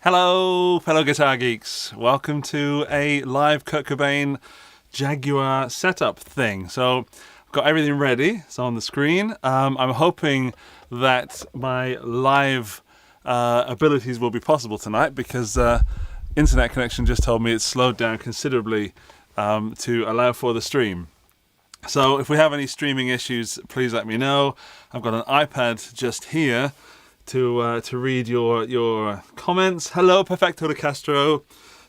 Hello, fellow guitar geeks. Welcome to a live Kurt Cobain Jaguar setup thing. So I've got everything ready. It's on the screen. I'm hoping that my live abilities will be possible tonight because internet connection just told me it's slowed down considerably to allow for the stream. So if we have any streaming issues, please let me know. I've got an iPad just here to read your comments. Hello, Perfecto de Castro.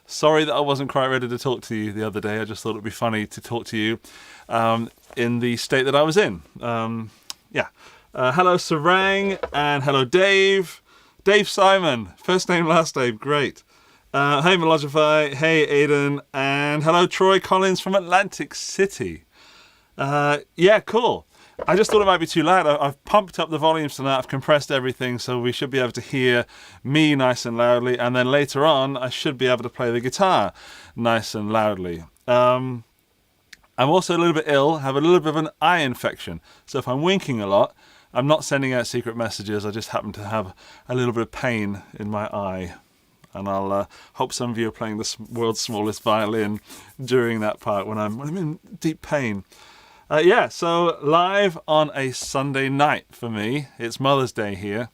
Sorry that I wasn't quite ready to talk to you the other day. I just thought it would be funny to talk to you in the state that I was in. Hello, Sarang, and hello, Dave. Dave Simon. First name, last name. Great. Hey, Melogify. Hey, Aidan. And hello, Troy Collins from Atlantic City. Cool. I just thought it might be too loud. I've pumped up the volumes tonight. I've compressed everything, so we should be able to hear me nice and loudly. And then later on, I should be able to play the guitar nice and loudly. I'm also a little bit ill, have a little bit of an eye infection. So if I'm winking a lot, I'm not sending out secret messages. I just happen to have a little bit of pain in my eye. And I'll hope some of you are playing the world's smallest violin during that part when I'm in deep pain. So live on a Sunday night for me. It's Mother's Day here,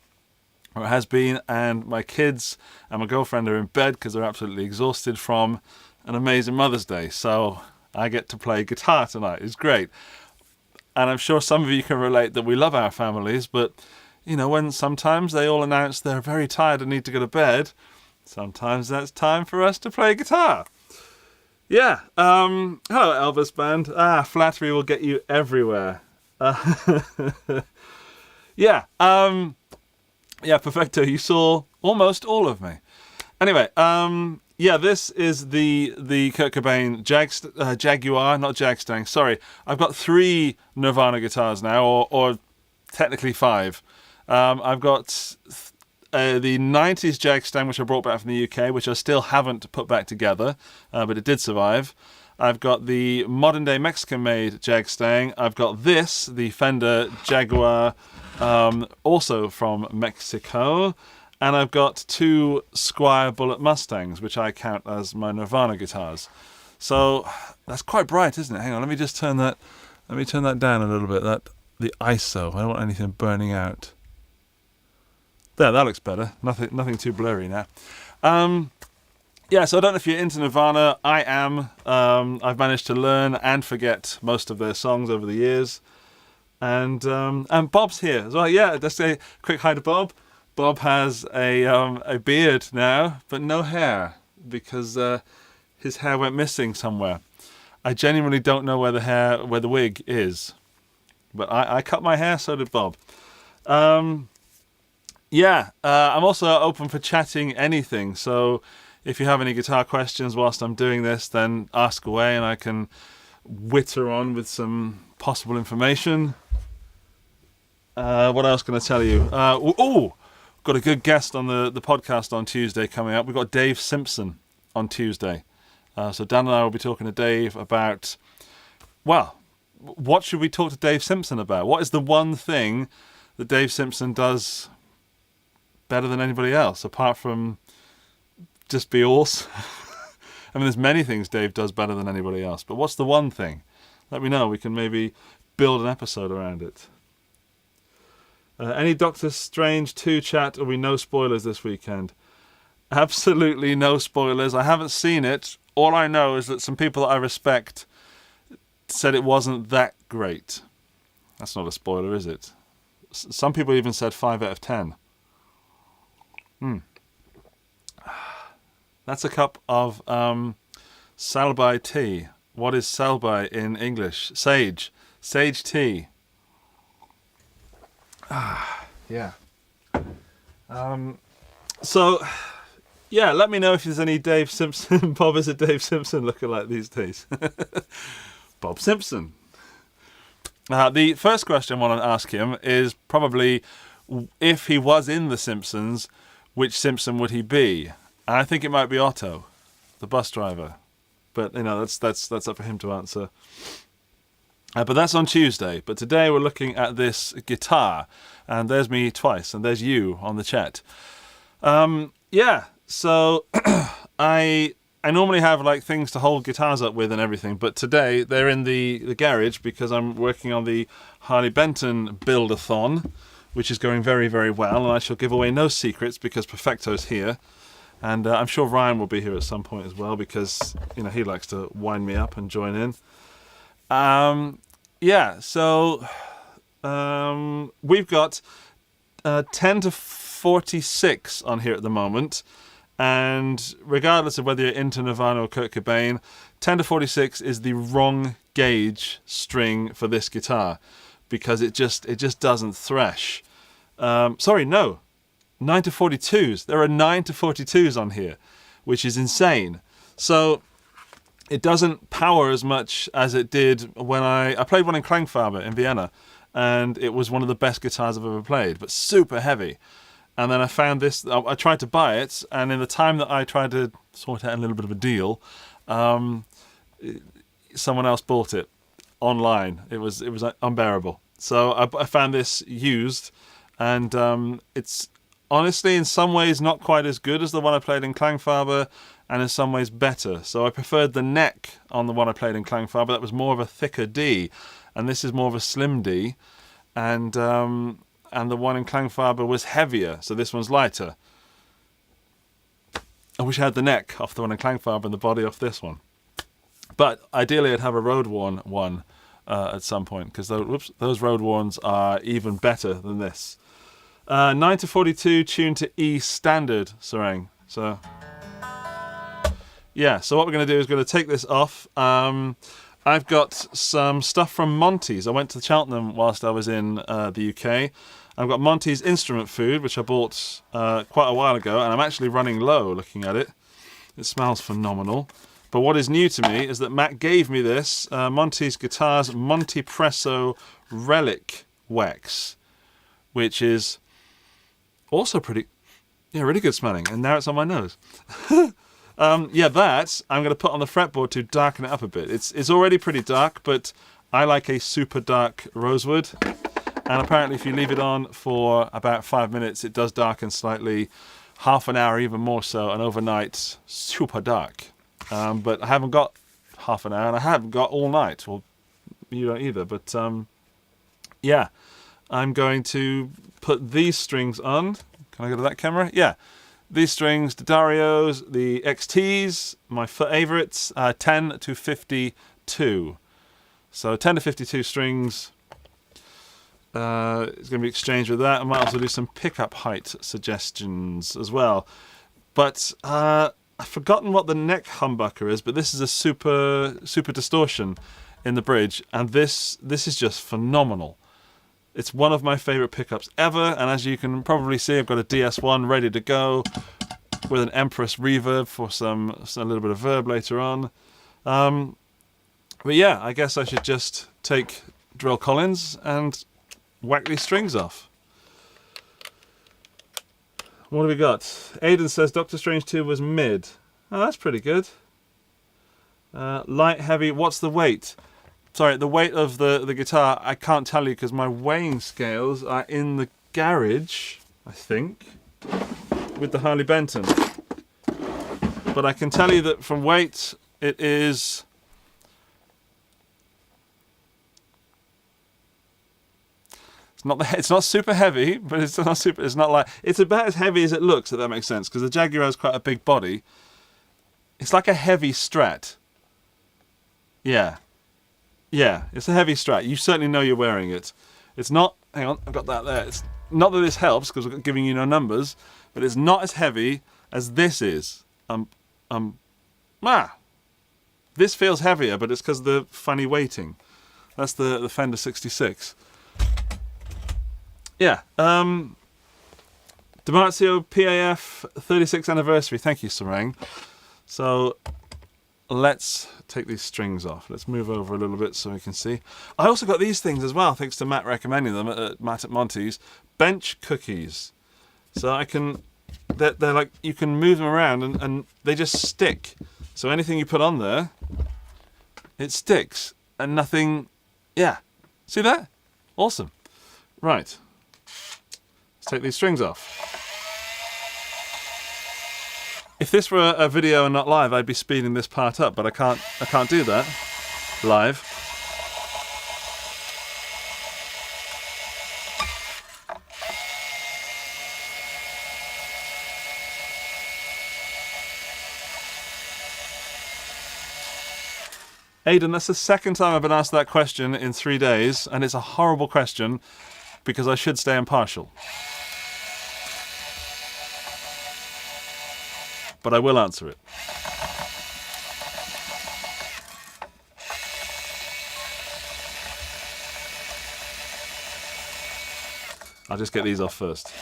or it has been, and my kids and my girlfriend are in bed because they're absolutely exhausted from an amazing Mother's Day. So I get to play guitar tonight. It's great. And I'm sure some of you can relate that we love our families, but, you know, when sometimes they all announce they're very tired and need to go to bed, sometimes that's time for us to play guitar. Hello Elvis Band. Flattery will get you everywhere. Perfecto, you saw almost all of me. Anyway, this is the Kurt Cobain Jaguar, not Jagstang, sorry. I've got 3 Nirvana guitars now, or technically 5. I've got the 90s Jagstang, which I brought back from the UK, which I still haven't put back together, but it did survive. I've got the modern-day Mexican-made Jagstang. I've got the Fender Jaguar, also from Mexico. And I've got 2 Squire Bullet Mustangs, which I count as my Nirvana guitars. So that's quite bright, isn't it? Hang on, let me just turn that. Let me turn that down a little bit. The ISO. I don't want anything burning out. There, that looks better. Nothing too blurry now. So I don't know if you're into Nirvana. I am. I've managed to learn and forget most of their songs over the years. And Bob's here as well. Yeah, just a quick hi to Bob. Bob has a beard now, but no hair because his hair went missing somewhere. I genuinely don't know where the wig is, but I cut my hair. So did Bob. I'm also open for chatting anything. So if you have any guitar questions whilst I'm doing this, then ask away and I can witter on with some possible information. What else can I tell you? Got a good guest on the podcast on Tuesday coming up. We've got Dave Simpson on Tuesday. So Dan and I will be talking to Dave about, what should we talk to Dave Simpson about? What is the one thing that Dave Simpson does better than anybody else, apart from just be awesome? I mean, there's many things Dave does better than anybody else, but what's the one thing? Let me know. We can maybe build an episode around it. Any Doctor Strange 2 chat, or we no spoilers this weekend? Absolutely no spoilers. I haven't seen it. All I know is that some people that I respect said it wasn't that great. That's not a spoiler, is it? Some people even said 5 out of 10. That's a cup of Salbei tea. What is Salbei in English? Sage tea. Let me know if there's any Dave Simpson. Bob is a Dave Simpson lookalike these days. Bob Simpson. The first question I want to ask him is probably, if he was in The Simpsons, which Simpson would he be? And I think it might be Otto, the bus driver. But, you know, that's up for him to answer. But that's on Tuesday. But today we're looking at this guitar. And there's me twice. And there's you on the chat. so I normally have like things to hold guitars up with and everything, but today they're in the garage because I'm working on the Harley Benton build-a-thon, which is going very, very well, and I shall give away no secrets because Perfecto's here, and I'm sure Ryan will be here at some point as well because, you know, he likes to wind me up and join in. Yeah, so we've got 10 to 46 on here at the moment, and regardless of whether you're into Nirvana or Kurt Cobain, 10 to 46 is the wrong gauge string for this guitar because it just doesn't thresh. Sorry, no, 9 to 42s. There are 9 to 42s on here, which is insane. So it doesn't power as much as it did when I played one in Klangfarbe in Vienna, and it was one of the best guitars I've ever played, but super heavy. And then I found this, I tried to buy it, and in the time that I tried to sort out a little bit of a deal, someone else bought it online. It was unbearable. So I found this used, and it's honestly in some ways not quite as good as the one I played in Klangfarbe, and in some ways better. So I preferred the neck on the one I played in Klangfarbe. That was more of a thicker D, and this is more of a slim D, and the one in Klangfarbe was heavier, so this one's lighter. I wish I had the neck off the one in Klangfarbe and the body off this one. But ideally I'd have a road-worn one at some point, because those road-worns are even better than this. 9 to 42 tuned to E standard, Sarang. So yeah, so what we're going to do is going to take this off. I've got some stuff from Monty's. I went to Cheltenham whilst I was in the UK. I've got Monty's Instrument Food, which I bought quite a while ago, and I'm actually running low looking at it. It smells phenomenal. But what is new to me is that Matt gave me this, Monty's Guitars Montepresso Relic Wax, which is also really good smelling, and now it's on my nose. Yeah, that I'm going to put on the fretboard to darken it up a bit. It's already pretty dark, but I like a super dark rosewood. And apparently if you leave it on for about 5 minutes, it does darken slightly, half an hour even more so, and overnight, super dark. But I haven't got half an hour, and I haven't got all night. Well, you don't either, but yeah. I'm going to put these strings on. Can I go to that camera? Yeah. These strings, the Darios, the XTs, my favourites, 10 to 52. So 10 to 52 strings. It's going to be exchanged with that. I might also do some pickup height suggestions as well. But I've forgotten what the neck humbucker is, but this is a super distortion in the bridge, and this is just phenomenal. It's one of my favourite pickups ever, and as you can probably see, I've got a DS1 ready to go with an Empress reverb for a little bit of verb later on. But yeah, I guess I should just take Drill Collins and whack these strings off. What have we got? Aidan says Doctor Strange 2 was mid. Oh, that's pretty good. Light, heavy, what's the weight? Sorry, the weight of the guitar, I can't tell you because my weighing scales are in the garage, I think, with the Harley Benton. But I can tell you that from weight, it is... It's not super heavy, but it's not like... It's about as heavy as it looks, if that makes sense, because the Jaguar has quite a big body. It's like a heavy Strat. Yeah. Yeah, it's a heavy Strat. You certainly know you're wearing it. It's not... Hang on, I've got that there. It's not that this helps, because we're giving you no numbers, but it's not as heavy as this is. This feels heavier, but it's because of the funny weighting. That's the Fender 66. Yeah. DiMarzio PAF 36th anniversary. Thank you, Sarang. So... let's take these strings off. Let's move over a little bit so we can see. I also got these things as well, thanks to Matt recommending them at Matt at Monty's. Bench cookies. So I can... They're like... You can move them around and they just stick. So anything you put on there, it sticks. And nothing... Yeah. See that? Awesome. Right. Let's take these strings off. If this were a video and not live, I'd be speeding this part up, but I can't do that live. Aidan, that's the second time I've been asked that question in 3 days, and it's a horrible question because I should stay impartial. But I will answer it. I'll just get these off first.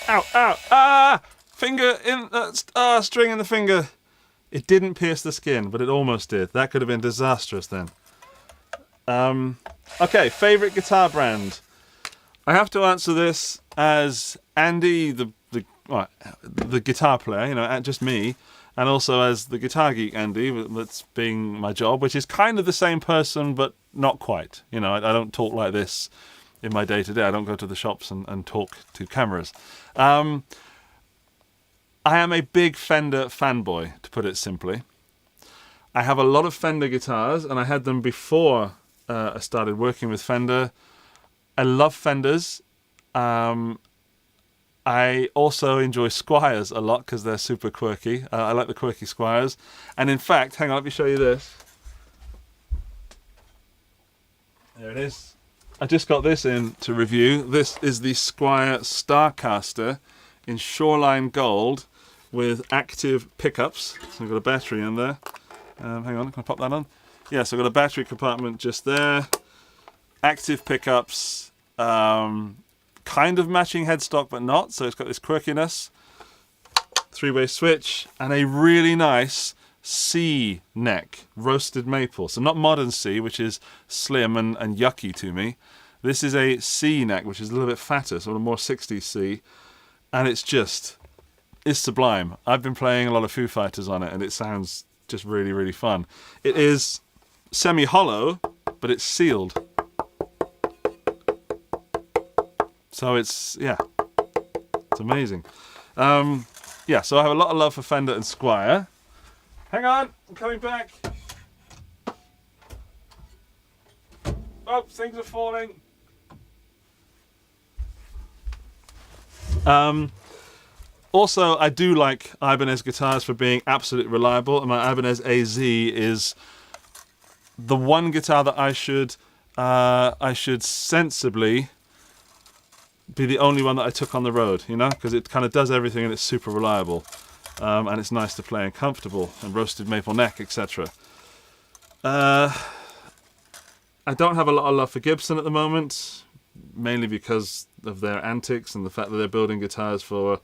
Ow, ow, ah! Finger in, string in the finger. It didn't pierce the skin, but it almost did. That could have been disastrous then. Okay, favourite guitar brand. I have to answer this as Andy, the guitar player, you know, just me, and also as the guitar geek Andy, that's being my job, which is kind of the same person, but not quite. You know, I don't talk like this in my day-to-day. I don't go to the shops and talk to cameras. I am a big Fender fanboy, to put it simply. I have a lot of Fender guitars, and I had them before I started working with Fender. I love Fenders. I also enjoy Squires a lot because they're super quirky. I like the quirky Squires. And in fact, hang on, let me show you this. There it is. I just got this in to review. This is the Squire Starcaster in Shoreline Gold with active pickups. So I've got a battery in there. Hang on, can I pop that on? Yes, I've got a battery compartment just there. Active pickups. Kind of matching headstock, but not. So it's got this quirkiness. 3-way switch. And a really nice C neck. Roasted maple. So not modern C, which is slim and yucky to me. This is a C neck, which is a little bit fatter. So a more 60s C. And it's sublime. I've been playing a lot of Foo Fighters on it, and it sounds just really, really fun. It is semi-hollow, but it's sealed. So it's amazing. Yeah, so I have a lot of love for Fender and Squire. Hang on, I'm coming back. Oh, things are falling. Also, I do like Ibanez guitars for being absolutely reliable, and my Ibanez AZ is the one guitar that I should sensibly be the only one that I took on the road, you know, because it kind of does everything and it's super reliable, and it's nice to play and comfortable, and roasted maple neck, etc. I don't have a lot of love for Gibson at the moment, mainly because of their antics and the fact that they're building guitars for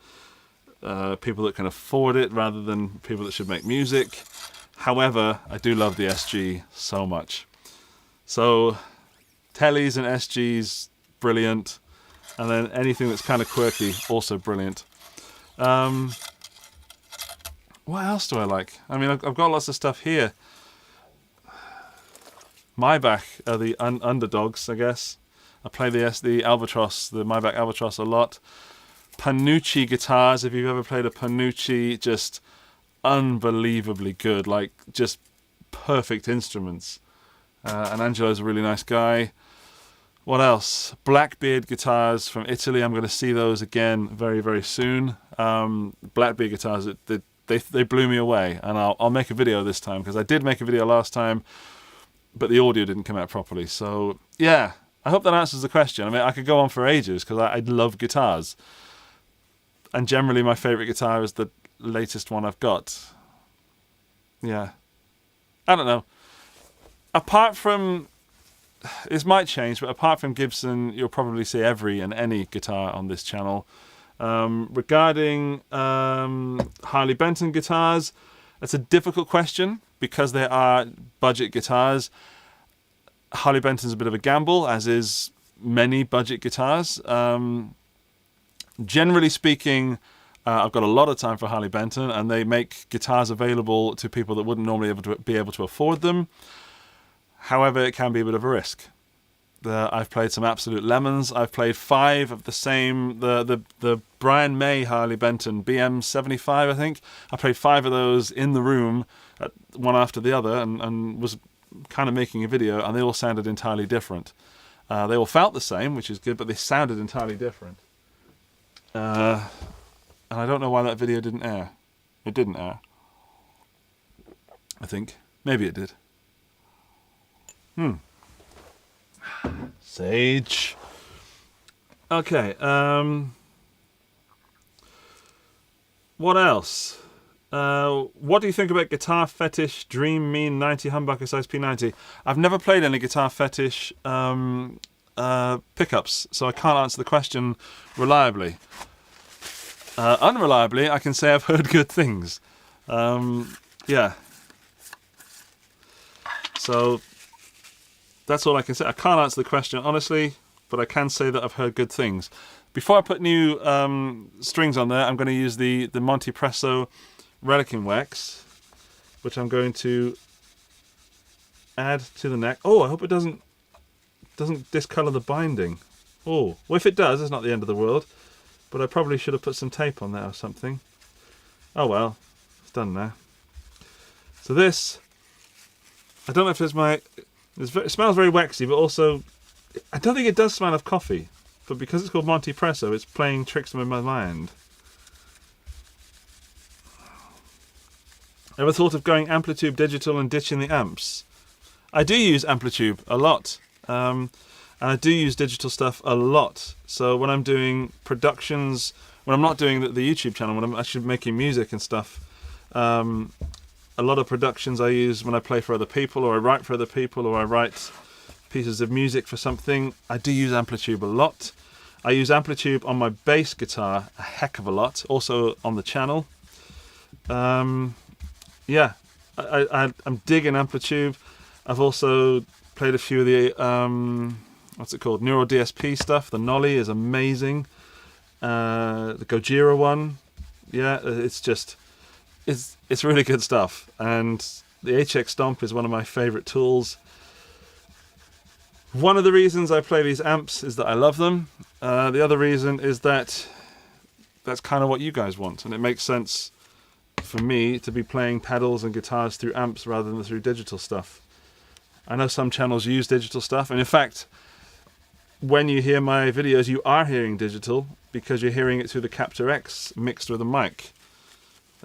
people that can afford it rather than people that should make music. However, I do love the SG so much. So, Teles and SGs, brilliant. And then anything that's kind of quirky, also brilliant. What else do I like? I mean, I've got lots of stuff here. Maybach are the underdogs, I guess. I play the Albatross, the Maybach Albatross a lot. Panucci guitars, if you've ever played a Panucci, just unbelievably good, like just perfect instruments. And Angelo's a really nice guy. What else? Blackbeard guitars from Italy. I'm going to see those again very, very soon. Blackbeard guitars, they blew me away, and I'll make a video this time because I did make a video last time, but the audio didn't come out properly. So yeah, I hope that answers the question. I mean, I could go on for ages because I love guitars. And generally, my favourite guitar is the latest one I've got. Yeah. I don't know. Apart from... This might change, but apart from Gibson, you'll probably see every and any guitar on this channel. Regarding Harley Benton guitars, that's a difficult question because they are budget guitars. Harley Benton's a bit of a gamble, as is many budget guitars. Generally speaking, I've got a lot of time for Harley Benton, and they make guitars available to people that wouldn't normally be able to afford them. However, it can be a bit of a risk. I've played some absolute lemons. I've played 5 of the same, the Brian May Harley Benton BM75, I think. I played 5 of those in the room, one after the other, and was kind of making a video, and they all sounded entirely different. They all felt the same, which is good, but they sounded entirely different. And I don't know why that video didn't air. It didn't air, I think. Maybe it did. Sage. Okay, what else? What do you think about Guitar Fetish Dream Mean 90 Humbucker size P90? I've never played any Guitar Fetish pickups, so I can't answer the question reliably. Unreliably, I can say I've heard good things. Yeah. So that's all I can say. I can't answer the question honestly, but I can say that I've heard good things. Before I put new strings on there, I'm going to use the Montepresso Relic Wax, which I'm going to add to the neck. Oh, I hope it doesn't discolor the binding. Oh, well, if it does, it's not the end of the world. But I probably should have put some tape on there or something. Oh well, it's done now. So this, I don't know if it's it smells very waxy, but also, I don't think it does smell of coffee. But because it's called Montepresso, it's playing tricks with my mind. Ever thought of going Amplitube digital and ditching the amps? I do use Amplitube a lot. And I do use digital stuff a lot. So when I'm doing productions, when I'm not doing the YouTube channel, when I'm actually making music and stuff, a lot of productions I use when I play for other people, or I write for other people, or I write pieces of music for something, I do use Amplitube a lot. I use Amplitube on my bass guitar a heck of a lot, also on the channel. Yeah, I'm digging Amplitube. I've also played a few of the, what's it called, Neuro DSP stuff. The Nolly is amazing. The Gojira one, yeah, it's really good stuff. And the HX Stomp is one of my favorite tools. One of the reasons I play these amps is that I love them. The other reason is that that's kind of what you guys want, and it makes sense for me to be playing pedals and guitars through amps rather than through digital stuff. I know some channels use digital stuff, and in fact, when you hear my videos, you are hearing digital because you're hearing it through the Captor X mixed with a mic.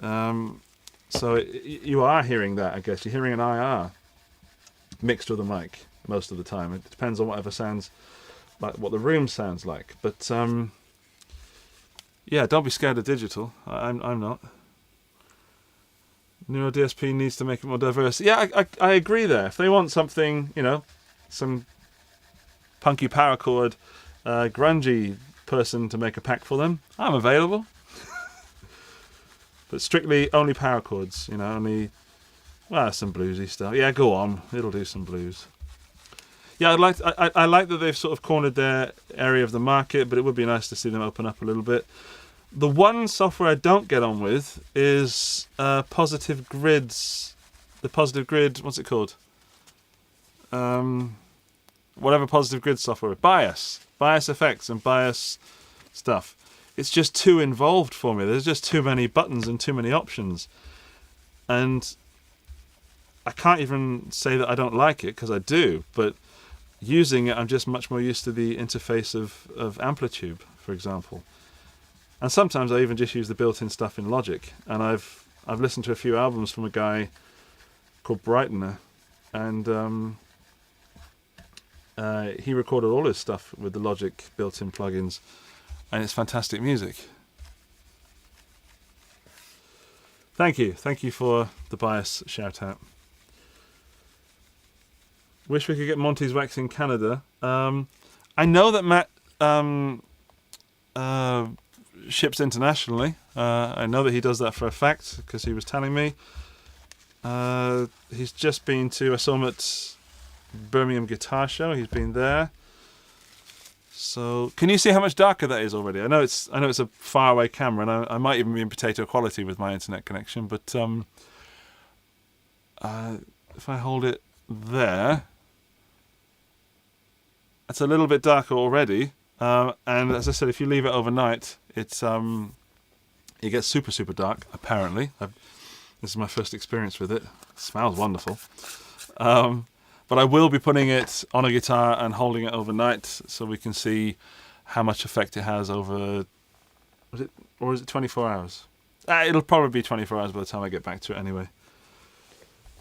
So you are hearing that, I guess. You're hearing an IR mixed with a mic most of the time. It depends on whatever sounds like, what the room sounds like. But yeah, don't be scared of digital. I'm not. Neuro DSP needs to make it more diverse. Yeah, I agree there. If they want something, you know, some punky power chord, grungy person to make a pack for them, I'm available. But strictly only power chords, you know, only, well, some bluesy stuff. Yeah, go on, it'll do some blues. Yeah, I like that they've sort of cornered their area of the market, but it would be nice to see them open up a little bit. The one software I don't get on with is Positive Grid's. The Positive Grid, what's it called? Whatever Positive Grid software. Bias effects and bias stuff. It's just too involved for me. There's just too many buttons and too many options. And I can't even say that I don't like it, because I do. But using it, I'm just much more used to the interface of Amplitube, for example. And sometimes I even just use the built-in stuff in Logic. And I've listened to a few albums from a guy called Brightener, and he recorded all his stuff with the Logic built-in plugins, and it's fantastic music. Thank you for the bias shout out. Wish we could get Monty's wax in Canada. I know that Matt ships internationally. I know that he does that for a fact because he was telling me. He's just been to, I saw him at Birmingham Guitar Show. He's been there. So, can you see how much darker that is already? I know it's a faraway camera, and I might even be in potato quality with my internet connection. But if I hold it there, it's a little bit darker already. And as I said, if you leave it overnight, it gets super, super dark. Apparently, this is my first experience with it. It smells wonderful. But I will be putting it on a guitar and holding it overnight, so we can see how much effect it has over. Is it 24 hours? It'll probably be 24 hours by the time I get back to it anyway.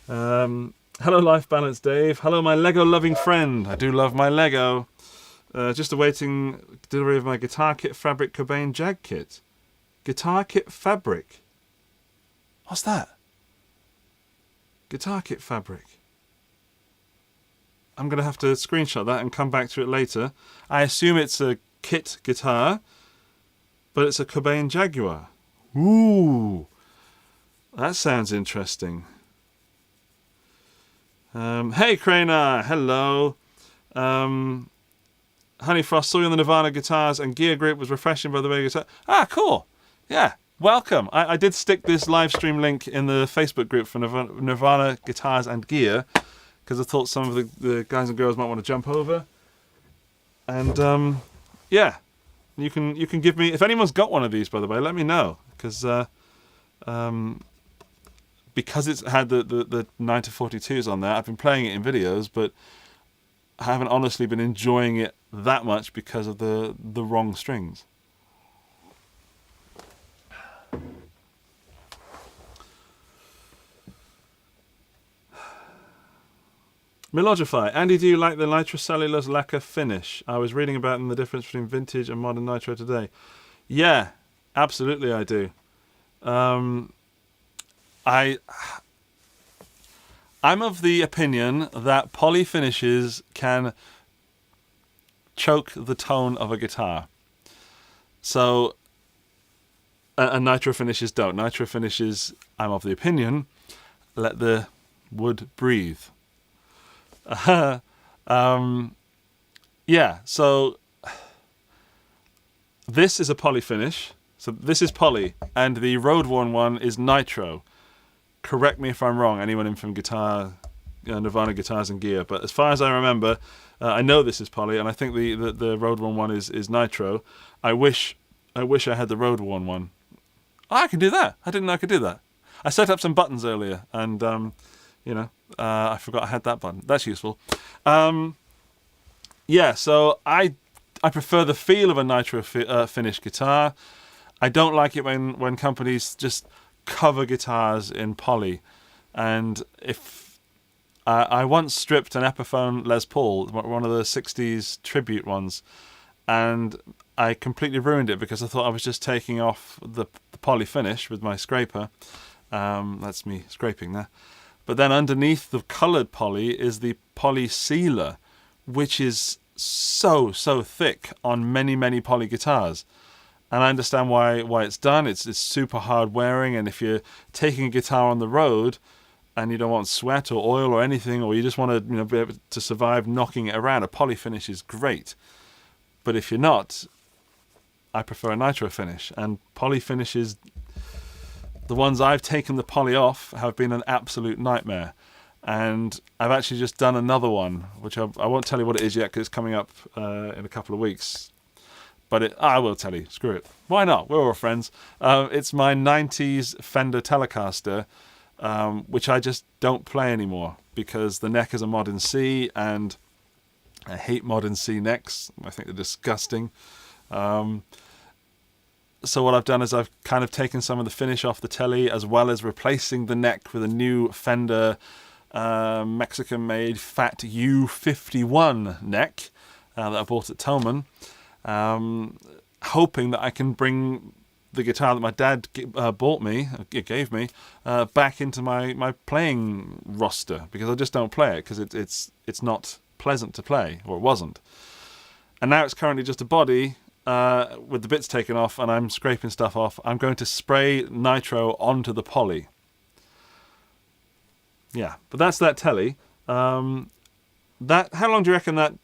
Hello, Life Balance Dave. Hello, my Lego-loving friend. I do love my Lego. Just awaiting delivery of my Guitar Kit Fabric Cobain Jag kit. Guitar Kit Fabric. What's that? Guitar Kit Fabric. I'm going to have to screenshot that and come back to it later. I assume it's a kit guitar, but it's a Cobain Jaguar. Ooh, that sounds interesting. Hey, Craner, hello. Honeyfrost, saw you on the Nirvana Guitars and Gear group, was refreshing by the way. Ah, cool. Yeah, welcome. I did stick this live stream link in the Facebook group for Nirvana Guitars and Gear, because I thought some of the guys and girls might want to jump over. And yeah, you can give me, if anyone's got one of these, by the way, let me know, because it's had the 9-to-42s on there. I've been playing it in videos, but I haven't honestly been enjoying it that much because of the wrong strings. Melodify. Andy, do you like the nitrocellulose lacquer finish? I was reading about the difference between vintage and modern nitro today. Yeah, absolutely I do. I'm of the opinion that poly finishes can choke the tone of a guitar. So, and nitro finishes don't. Nitro finishes, I'm of the opinion, let the wood breathe. Yeah, so this is a poly finish. So this is poly, and the road worn one is nitro. Correct me if I'm wrong, anyone in from Nirvana Guitars and Gear. But as far as I remember, I know this is poly, and I think the road worn one is nitro. I wish I had the road worn one. Oh, I can do that. I didn't know I could do that. I set up some buttons earlier, and I forgot I had that button. That's useful. Yeah, so I prefer the feel of a nitro finish guitar. I don't like it when companies just cover guitars in poly. And if I once stripped an Epiphone Les Paul, one of the 60s tribute ones, and I completely ruined it because I thought I was just taking off the poly finish with my scraper. That's me scraping there. But then underneath the coloured poly is the poly sealer, which is so thick on many poly guitars. And I understand why it's done. It's super hard wearing, and if you're taking a guitar on the road and you don't want sweat or oil or anything, or you just want to be able to survive knocking it around, a poly finish is great. But if you're not, I prefer a nitro finish. And poly finishes, the ones I've taken the poly off have been an absolute nightmare. And I've actually just done another one, which I won't tell you what it is yet because it's coming up in a couple of weeks. But I will tell you. Screw it. Why not? We're all friends. It's my 90s Fender Telecaster, which I just don't play anymore because the neck is a mod in C, and I hate mod in C necks. I think they're disgusting. So what I've done is I've kind of taken some of the finish off the telly, as well as replacing the neck with a new Fender Mexican-made Fat U51 neck that I bought at Thomann. Hoping that I can bring the guitar that my dad gave me, back into my playing roster, because I just don't play it because it's not pleasant to play, or it wasn't. And now it's currently just a body with the bits taken off, and I'm scraping stuff off. I'm going to spray nitro onto the poly. Yeah, but that's that telly. How long do you reckon that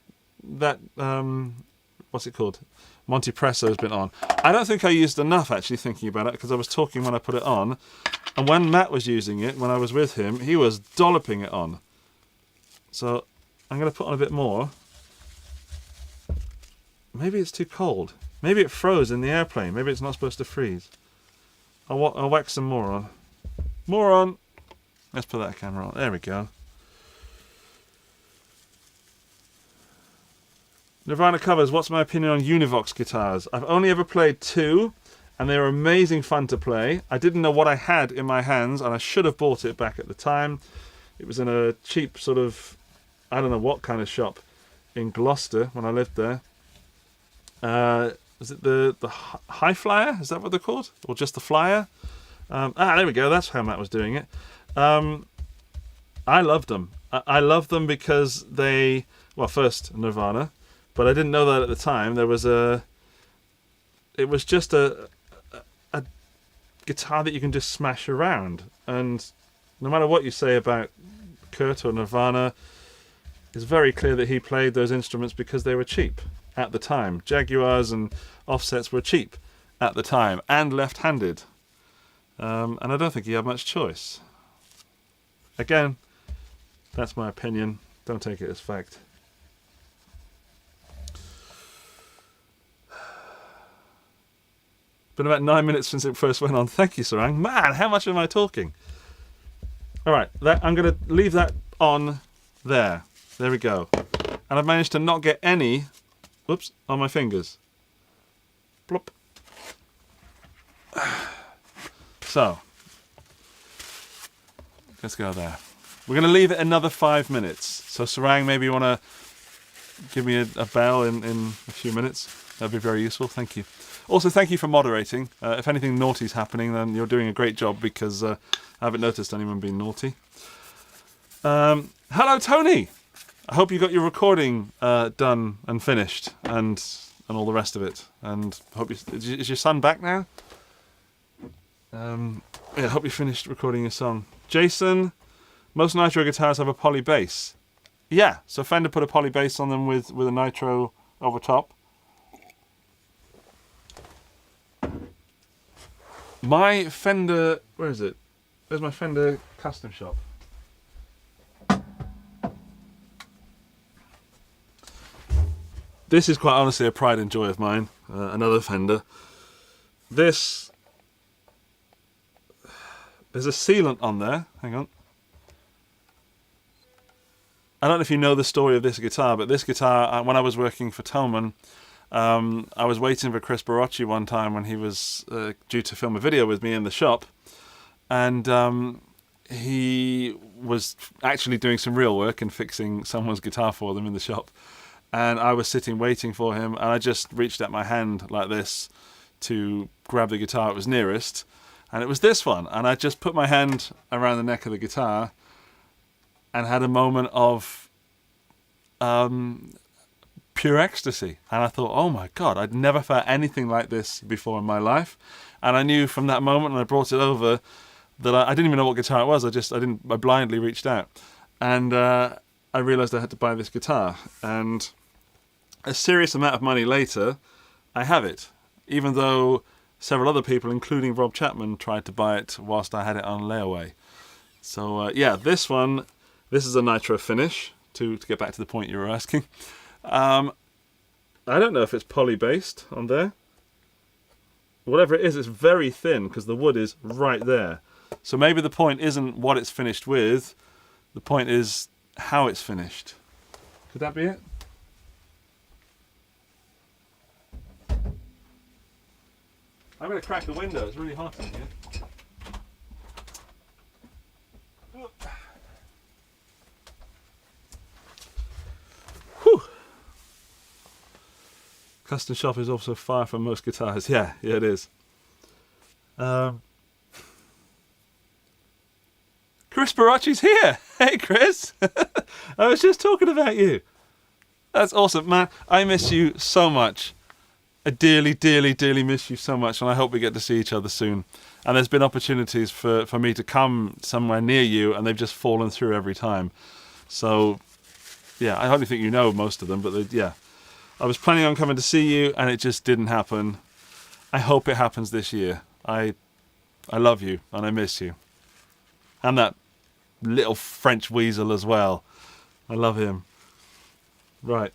what's it called? Montepresso has been on. I don't think I used enough, actually, thinking about it, because I was talking when I put it on. And when Matt was using it, when I was with him, he was dolloping it on. So I'm going to put on a bit more. Maybe it's too cold. Maybe it froze in the airplane. Maybe it's not supposed to freeze. I'll whack some more on. More on. Let's put that camera on. There we go. Nirvana covers. What's my opinion on Univox guitars? I've only ever played 2, and they were amazing fun to play. I didn't know what I had in my hands, and I should have bought it back at the time. It was in a cheap sort of, I don't know what kind of shop in Gloucester when I lived there. Was it the High Flyer? Is that what they're called? Or just the Flyer? There we go. That's how Matt was doing it. I loved them. I loved them because they, well, first Nirvana, but I didn't know that at the time. It was just a guitar that you can just smash around, and no matter what you say about Kurt or Nirvana, it's very clear that he played those instruments because they were cheap at the time. Jaguars and offsets were cheap at the time, and left-handed. And I don't think he had much choice. Again, that's my opinion. Don't take it as fact. Been about 9 minutes since it first went on. Thank you, Sarang. Man, how much am I talking? All right, I'm going to leave that on there. There we go. And I've managed to not get any, whoops, on my fingers. Plop. So, let's go there. We're going to leave it another 5 minutes. So, Sarang, maybe you want to give me a bell in a few minutes. That'd be very useful. Thank you. Also, thank you for moderating. If anything naughty is happening, then you're doing a great job, because I haven't noticed anyone being naughty. Hello, Tony. I hope you got your recording done and finished, and all the rest of it. And hope is your son back now? Yeah, I hope you finished recording your song. Jason, most Nitro guitars have a poly bass. Yeah, so Fender put a poly bass on them with a Nitro over top. My Fender, where is it? Where's my Fender custom shop? This is quite honestly a pride and joy of mine. Another Fender. There's a sealant on there. Hang on. I don't know if you know the story of this guitar, but this guitar, when I was working for Thomann, I was waiting for Chris Barocci one time when he was due to film a video with me in the shop, and he was actually doing some real work and fixing someone's guitar for them in the shop, and I was sitting waiting for him, and I just reached out my hand like this to grab the guitar that was nearest, and it was this one, and I just put my hand around the neck of the guitar and had a moment of pure ecstasy. And I thought, oh my God, I'd never felt anything like this before in my life. And I knew from that moment when I brought it over that I didn't even know what guitar it was. I blindly reached out. And I realized I had to buy this guitar. And a serious amount of money later, I have it. Even though several other people, including Rob Chapman, tried to buy it whilst I had it on layaway. So yeah, this is a Nitro Finish, to get back to the point you were asking. I don't know if it's poly-based on there. Whatever it is, it's very thin because the wood is right there. So maybe the point isn't what it's finished with. The point is how it's finished. Could that be it? I'm going to crack the window. It's really hot in here. Whew. Custom shop is also far from most guitars. Yeah, it is. Chris Barocci's here. Hey, Chris. I was just talking about you. That's awesome, man. I miss you so much. I dearly, dearly, dearly miss you so much, and I hope we get to see each other soon. And there's been opportunities for me to come somewhere near you, and they've just fallen through every time. So, yeah, I hardly think you know most of them, but yeah. I was planning on coming to see you, and it just didn't happen. I hope it happens this year. I love you, and I miss you. And that little French weasel as well. I love him. Right.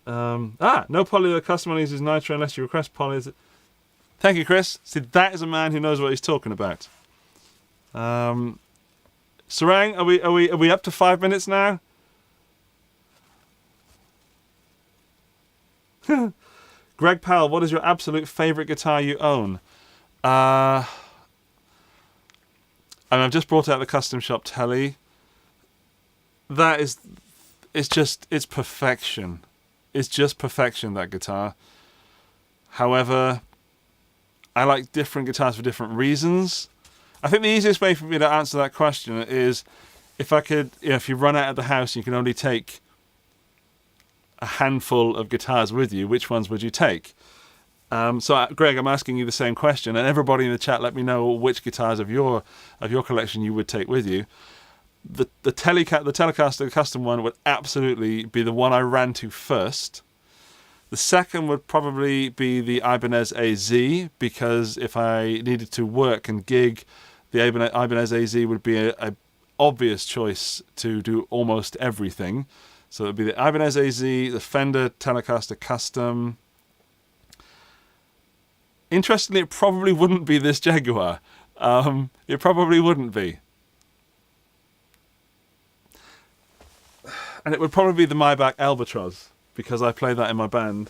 No poly. The customer uses Nitro unless you request poly. Thank you, Chris. See, that is a man who knows what he's talking about. Sarang, are we up to 5 minutes now? Greg Powell, what is your absolute favourite guitar you own? And I've just brought out the Custom Shop Tele. It's perfection. It's just perfection, that guitar. However, I like different guitars for different reasons. I think the easiest way for me to answer that question is if you run out of the house and you can only take a handful of guitars with you, which ones would you take? So, Greg, I'm asking you the same question, and everybody in the chat, let me know which guitars of your collection you would take with you. The Telecaster custom one would absolutely be the one I ran to first. The second would probably be the Ibanez AZ, because if I needed to work and gig, the Ibanez AZ would be a obvious choice to do almost everything. So it would be the Ibanez AZ, the Fender Telecaster Custom. Interestingly, it probably wouldn't be this Jaguar. It probably wouldn't be. And it would probably be the Maybach Albatross, because I play that in my band.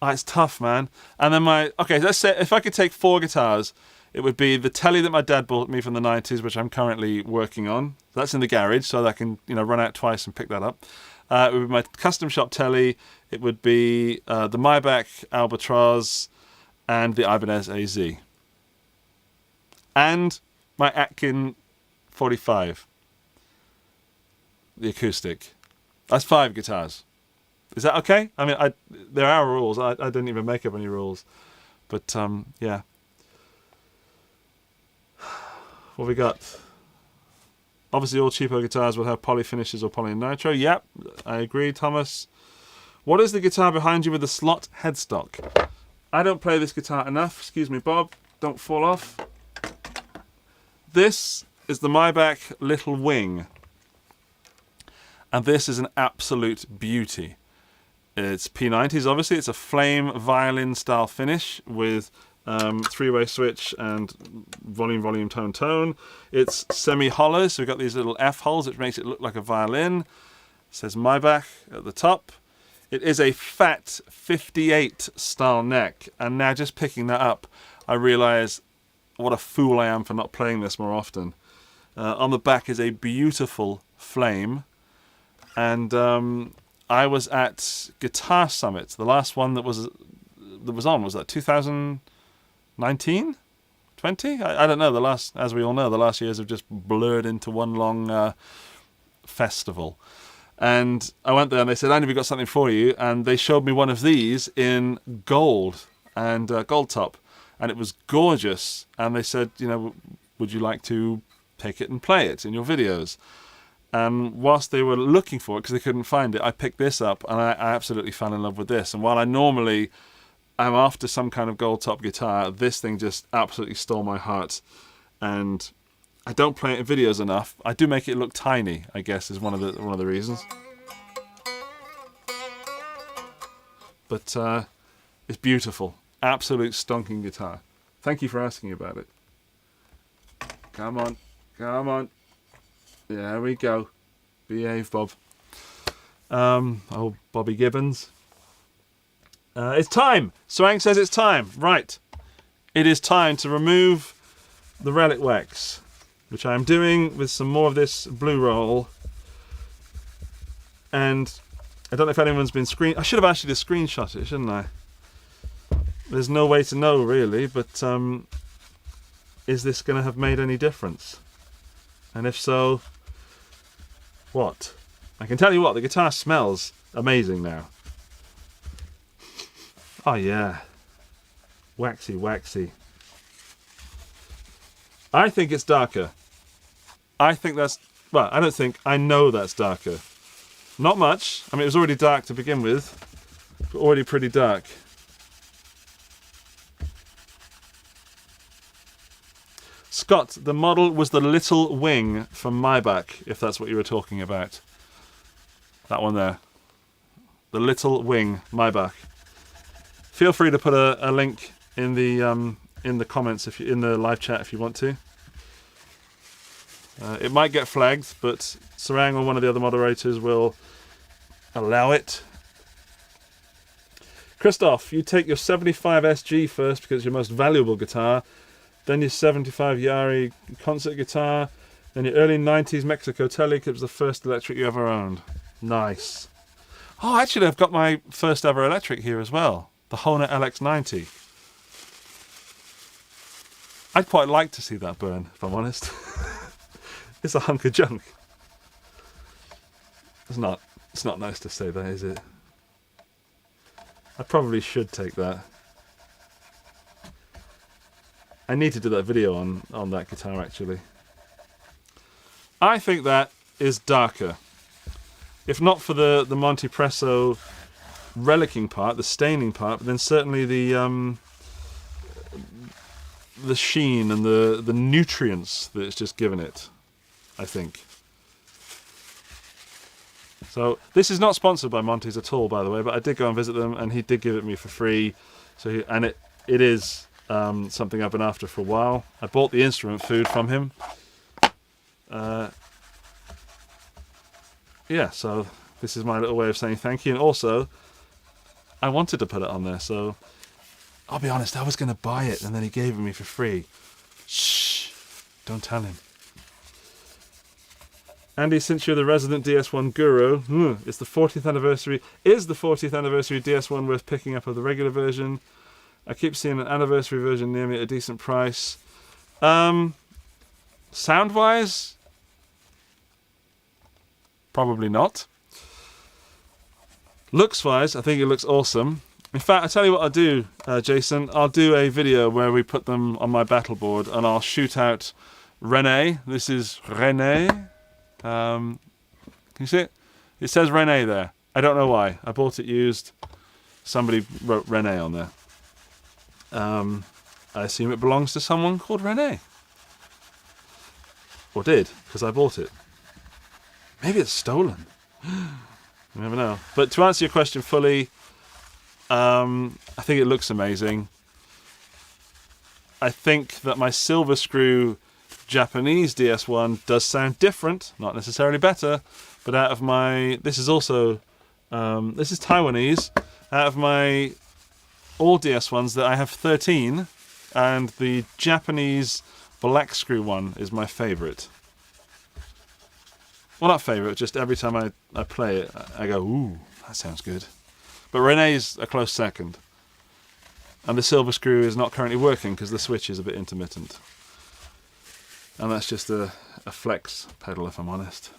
It's tough, man. And then let's say if I could take 4 guitars, it would be the Tele that my dad bought me from the 90s, which I'm currently working on. That's in the garage, so that I can run out twice and pick that up. It would be my Custom Shop Tele. It would be the Maybach Albatross and the Ibanez AZ. And my Atkin 45. The acoustic. That's 5 guitars. Is that okay? I mean, there are rules. I didn't even make up any rules. But, yeah. What have we got? Obviously, all cheapo guitars will have poly finishes or poly and nitro. Yep, I agree, Thomas. What is the guitar behind you with the slot headstock? I don't play this guitar enough. Excuse me, Bob. Don't fall off. This is the Maybach Little Wing. And this is an absolute beauty. It's P90s, obviously. It's a flame violin style finish with 3-way switch and volume, tone, tone. It's semi-hollow, so we've got these little F holes, which makes it look like a violin. It says Maybach at the top. It is a fat 58 style neck, and now just picking that up, I realise what a fool I am for not playing this more often. On the back is a beautiful flame, and I was at Guitar Summit. The last one that was on was that 2019, 20? I don't know. As we all know, the last years have just blurred into one long festival. And I went there and they said, Andy, we've got something for you. And they showed me one of these in gold and gold top. And it was gorgeous. And they said, would you like to take it and play it in your videos? And whilst they were looking for it, because they couldn't find it, I picked this up and I absolutely fell in love with this. And while I normally am after some kind of gold top guitar, this thing just absolutely stole my heart. And I don't play it in videos enough. I do make it look tiny, I guess, is one of the reasons. But it's beautiful. Absolute stonking guitar. Thank you for asking about it. Come on. Come on. There we go. Behave, Bob. Oh, Bobby Gibbons. It's time. Swang says it's time. Right. It is time to remove the Relic Wax, which I am doing with some more of this blue roll. And I don't know if anyone's been I should have asked you to screenshot it, shouldn't I? There's no way to know, really, but is this going to have made any difference? And if so, what? I can tell you what, the guitar smells amazing now. Oh yeah. Waxy, waxy. I think it's darker. I know that's darker. Not much. I mean, it was already dark to begin with, but already pretty dark. Scott, the model was the little wing from Maybach, if that's what you were talking about. That one there. The little wing, Maybach. Feel free to put a link in the comments, if you, in the live chat, if you want to. It might get flagged, but Sarang or one of the other moderators will allow it. Christoph, you take your 75 SG first because it's your most valuable guitar, then your 75 Yari concert guitar, then your early 90s Mexico Tele, because it was the first electric you ever owned. Nice. Oh, actually, I've got my first ever electric here as well, the Hohner LX90. I'd quite like to see that burn, if I'm honest. It's a hunk of junk. It's not nice to say that, is it? I probably should take that. I need to do that video on that guitar, actually. I think that is darker. If not for the Montepresso relicing part, the staining part, but then certainly the sheen and the nutrients that it's just given it, I think. So this is not sponsored by Monty's at all, by the way, but I did go and visit them, and he did give it me for free. So it is something I've been after for a while. I bought the instrument food from him. Yeah, so this is my little way of saying thank you, and also I wanted to put it on there, so I'll be honest, I was going to buy it, and then he gave it me for free. Shh, don't tell him. Andy, since you're the resident DS1 guru, it's the 40th anniversary. Is the 40th anniversary DS1 worth picking up of the regular version? I keep seeing an anniversary version near me at a decent price. Sound-wise, probably not. Looks-wise, I think it looks awesome. In fact, I tell you what I'll do, Jason. I'll do a video where we put them on my battle board, and I'll shoot out René. This is René. Can you see it? It says René there. I don't know why. I bought it used. Somebody wrote René on there. I assume it belongs to someone called René. Or did, because I bought it. Maybe it's stolen. You never know. But to answer your question fully, I think it looks amazing. I think that my silver screw Japanese DS1 does sound different, not necessarily better, but out of my, this is also, this is Taiwanese, out of my all DS1s that I have 13, and the Japanese black screw one is my favourite. Well, not favourite, just every time I play it, I go, ooh, that sounds good. But René's a close second. And the silver screw is not currently working because the switch is a bit intermittent. And that's just a flex pedal, if I'm honest.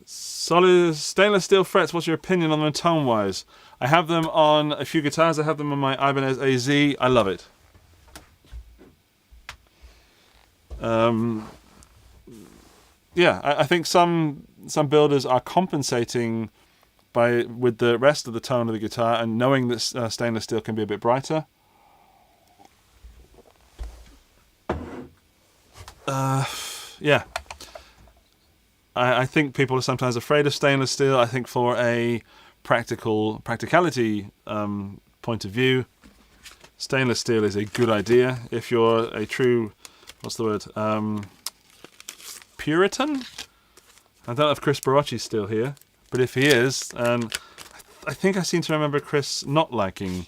Solid stainless steel frets, what's your opinion on them tone-wise? I have them on a few guitars. I have them on my Ibanez AZ. I love it. Yeah, I think some builders are compensating with the rest of the tone of the guitar and knowing that stainless steel can be a bit brighter. Yeah. I think people are sometimes afraid of stainless steel. I think for a practicality point of view, stainless steel is a good idea. If you're a true, what's the word, Puritan? I don't know if Chris Barocci's still here, but if he is, I think I seem to remember Chris not liking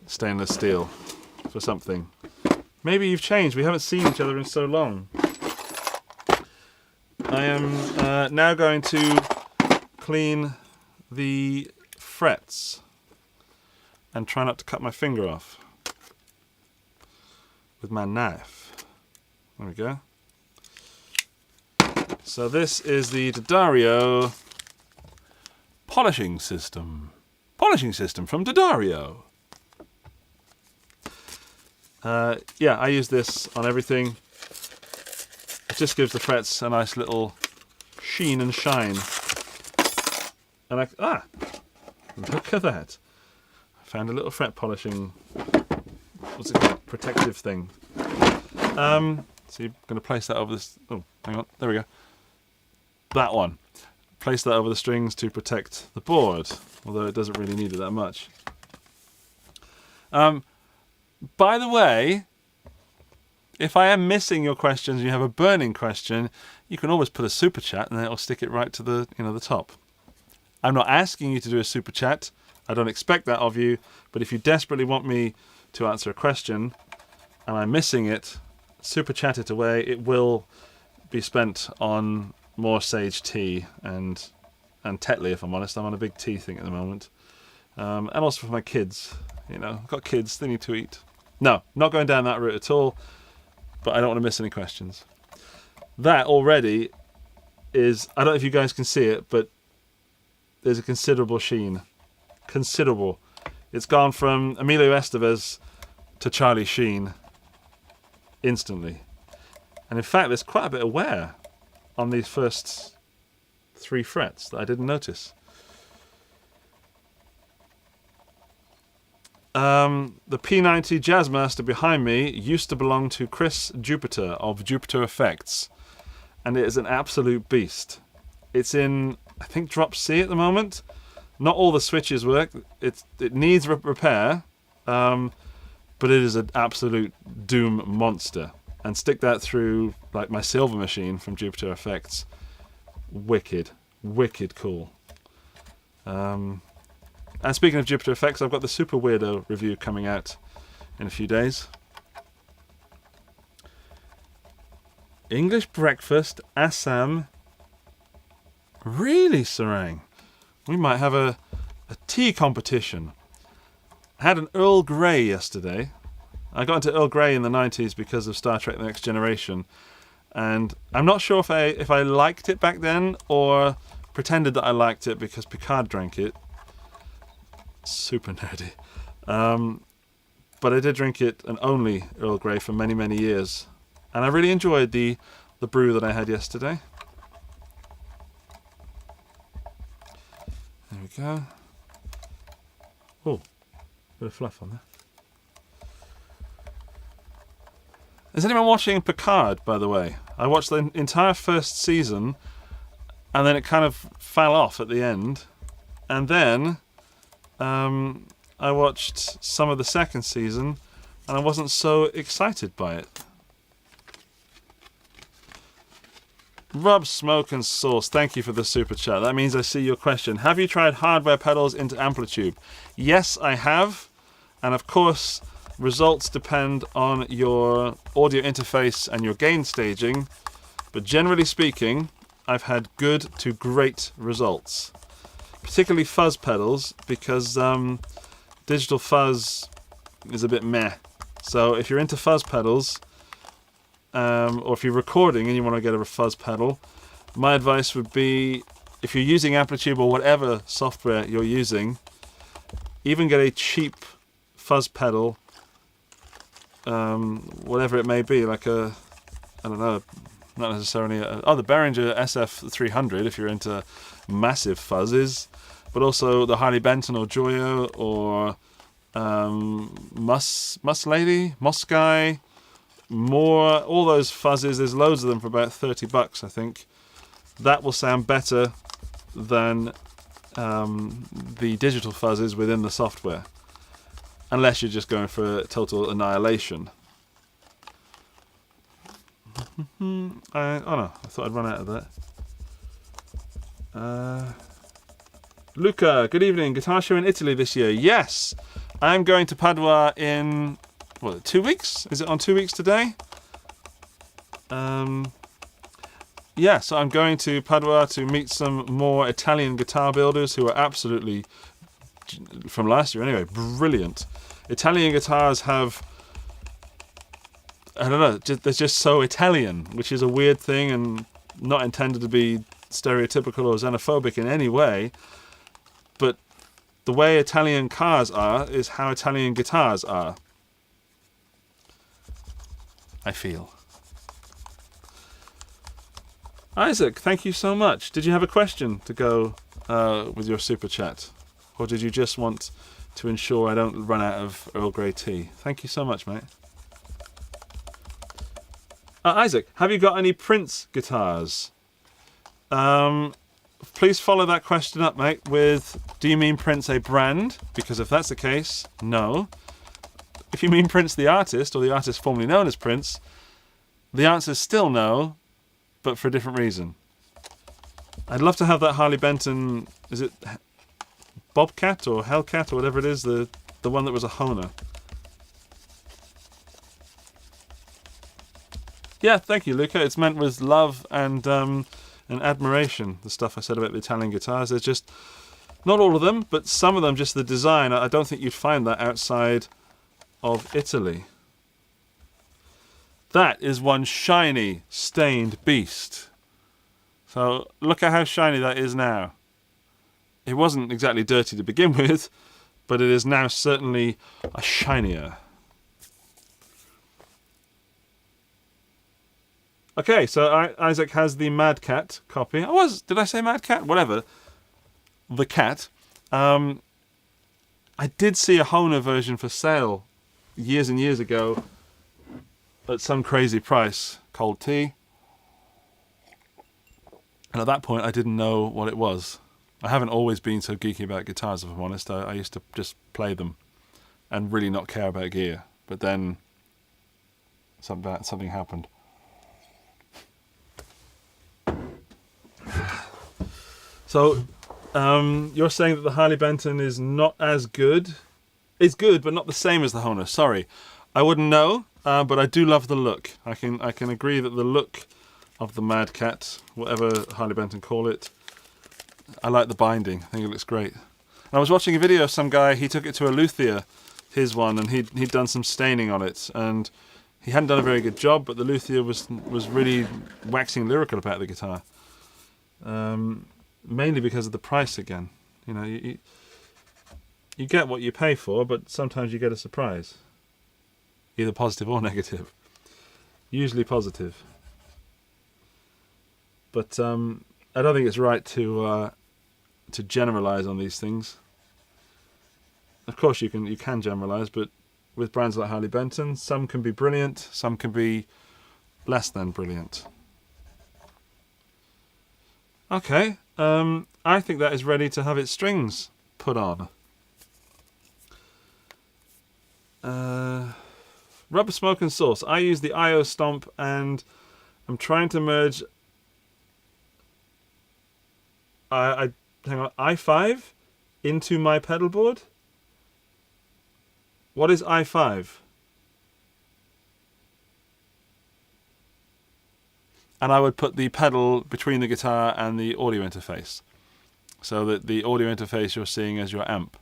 stainless steel for something. Maybe you've changed. We haven't seen each other in so long. I am now going to clean the frets and try not to cut my finger off with my knife. There we go. So this is the D'Addario polishing system. Polishing system from D'Addario. Yeah, I use this on everything. just gives the frets a nice little sheen and shine. And look at that. I found a little fret polishing, what's it called, protective thing. So you're going to place that over this, oh, hang on, there we go. That one. Place that over the strings to protect the board, although it doesn't really need it that much. By the way, if I am missing your questions and you have a burning question, you can always put a super chat and then it'll stick it right to the, the top. I'm not asking you to do a super chat. I don't expect that of you, but if you desperately want me to answer a question and I'm missing it, super chat it away. It will be spent on more Sage tea and Tetley, if I'm honest. I'm on a big tea thing at the moment. And also for my kids. I've got kids, they need to eat. No, not going down that route at all, but I don't want to miss any questions. That already is, I don't know if you guys can see it, but there's a considerable sheen. Considerable. It's gone from Emilio Estevez to Charlie Sheen instantly. And in fact, there's quite a bit of wear on these first 3 frets that I didn't notice. The P90 Jazzmaster behind me used to belong to Chris Jupiter of Jupiter Effects, and it is an absolute beast. It's in, I think, drop C at the moment. Not all the switches work. It needs repair, but it is an absolute doom monster. And stick that through like my Silver machine from Jupiter Effects. Wicked cool. And speaking of Jupiter Effects, I've got the Super Weirdo review coming out in a few days. English breakfast, Assam. Really, Sarang? We might have a tea competition. I had an Earl Grey yesterday. I got into Earl Grey in the 90s because of Star Trek The Next Generation. And I'm not sure if I liked it back then or pretended that I liked it because Picard drank it. Super nerdy. But I did drink it, and only Earl Grey, for many, many years. And I really enjoyed the brew that I had yesterday. There we go. Oh, bit of fluff on there. Is anyone watching Picard, by the way? I watched the entire first season, and then it kind of fell off at the end. And then I watched some of the second season, and I wasn't so excited by it. Rub, Smoke and Sauce, thank you for the super chat. That means I see your question. Have you tried hardware pedals into Amplitube? Yes, I have. And of course, results depend on your audio interface and your gain staging. But generally speaking, I've had good to great results. Particularly fuzz pedals, because digital fuzz is a bit meh. So if you're into fuzz pedals, or if you're recording and you want to get a fuzz pedal, my advice would be, if you're using Amplitube or whatever software you're using, even get a cheap fuzz pedal, whatever it may be, like I don't know, not necessarily the Behringer SF300 if you're into massive fuzzes, but also the Harley Benton or Joyo or Mus Lady, Mosky, more, all those fuzzes, there's loads of them for about $30, I think. That will sound better than the digital fuzzes within the software, unless you're just going for total annihilation. Oh no, I thought I'd run out of that. Luca, good evening. Guitar show in Italy this year. Yes, I'm going to Padua in 2 weeks? Is it on 2 weeks today? Yeah, so I'm going to Padua to meet some more Italian guitar builders who are absolutely, from last year anyway, brilliant. Italian guitars have, I don't know, they're just so Italian, which is a weird thing and not intended to be stereotypical or xenophobic in any way. But the way Italian cars are is how Italian guitars are, I feel. Isaac, thank you so much. Did you have a question to go with your super chat? Or did you just want to ensure I don't run out of Earl Grey tea? Thank you so much, mate. Isaac, have you got any Prince guitars? Please follow that question up, mate, with, do you mean Prince a brand? Because if that's the case, no. If you mean Prince the artist, or the artist formerly known as Prince, the answer is still no, but for a different reason. I'd love to have that Harley Benton, is it Bobcat or Hellcat or whatever it is, the one that was a Hohner. Yeah, thank you, Luca. It's meant with love and admiration, the stuff I said about the Italian guitars. There's just, not all of them, but some of them, just the design, I don't think you'd find that outside of Italy. That is one shiny, stained beast. So look at how shiny that is now. It wasn't exactly dirty to begin with, but it is now certainly a shinier. Okay, so Isaac has the Mad Cat copy. Did I say Mad Cat? Whatever. The cat. I did see a Hohner version for sale years and years ago at some crazy price. Cold tea. And at that point, I didn't know what it was. I haven't always been so geeky about guitars, if I'm honest. I used to just play them and really not care about gear. But then something happened. So, you're saying that the Harley Benton is not as good? It's good, but not the same as the Hohner. Sorry, I wouldn't know, but I do love the look. I can agree that the look of the Mad Cat, whatever Harley Benton call it, I like the binding. I think it looks great. And I was watching a video of some guy. He took it to a luthier, his one, and he'd done some staining on it, and he hadn't done a very good job. But the luthier was really waxing lyrical about the guitar. Mainly because of the price again. You know, you get what you pay for, but sometimes you get a surprise. Either positive or negative. Usually positive. But I don't think it's right to generalize on these things. Of course you can generalize, but with brands like Harley Benton, some can be brilliant, some can be less than brilliant. Okay, I think that is ready to have its strings put on. Rubber Smoke and Sauce. I use the IO Stomp and I'm trying to merge i5 into my pedal board. What is i5? And I would put the pedal between the guitar and the audio interface. So that the audio interface you're seeing as your amp,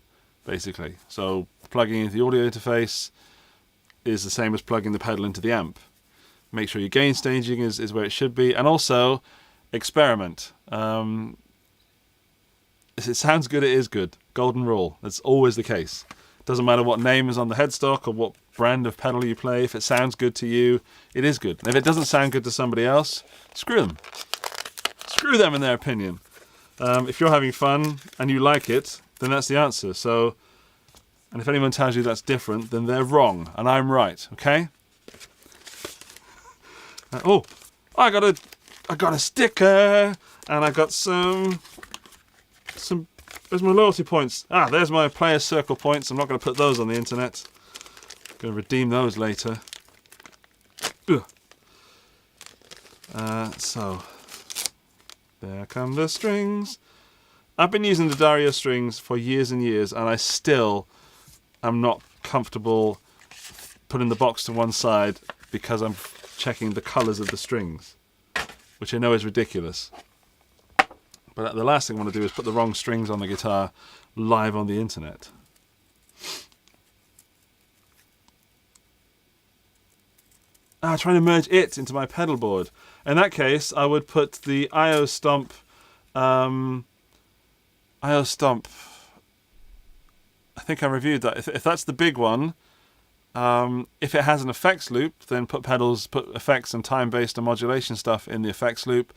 basically. So plugging into the audio interface is the same as plugging the pedal into the amp. Make sure your gain staging is where it should be. And also, experiment. If it sounds good, it is good. Golden rule. That's always the case. Doesn't matter what name is on the headstock or what brand of pedal you play. If it sounds good to you, it is good. And if it doesn't sound good to somebody else, screw them. Screw them in their opinion. If you're having fun and you like it, then that's the answer. So, and if anyone tells you that's different, then they're wrong and I'm right. Okay? I got a sticker and I got some. There's my loyalty points. There's my player circle points. I'm not going to put those on the internet. I'm going to redeem those later. So, there come the strings. I've been using the Dario strings for years and years, and I still am not comfortable putting the box to one side because I'm checking the colours of the strings, which I know is ridiculous. But the last thing I want to do is put the wrong strings on the guitar live on the internet. Trying to merge it into my pedal board. In that case, I would put the IO Stomp. IO Stomp. I think I reviewed that. If that's the big one, if it has an effects loop, then put effects and time-based and modulation stuff in the effects loop.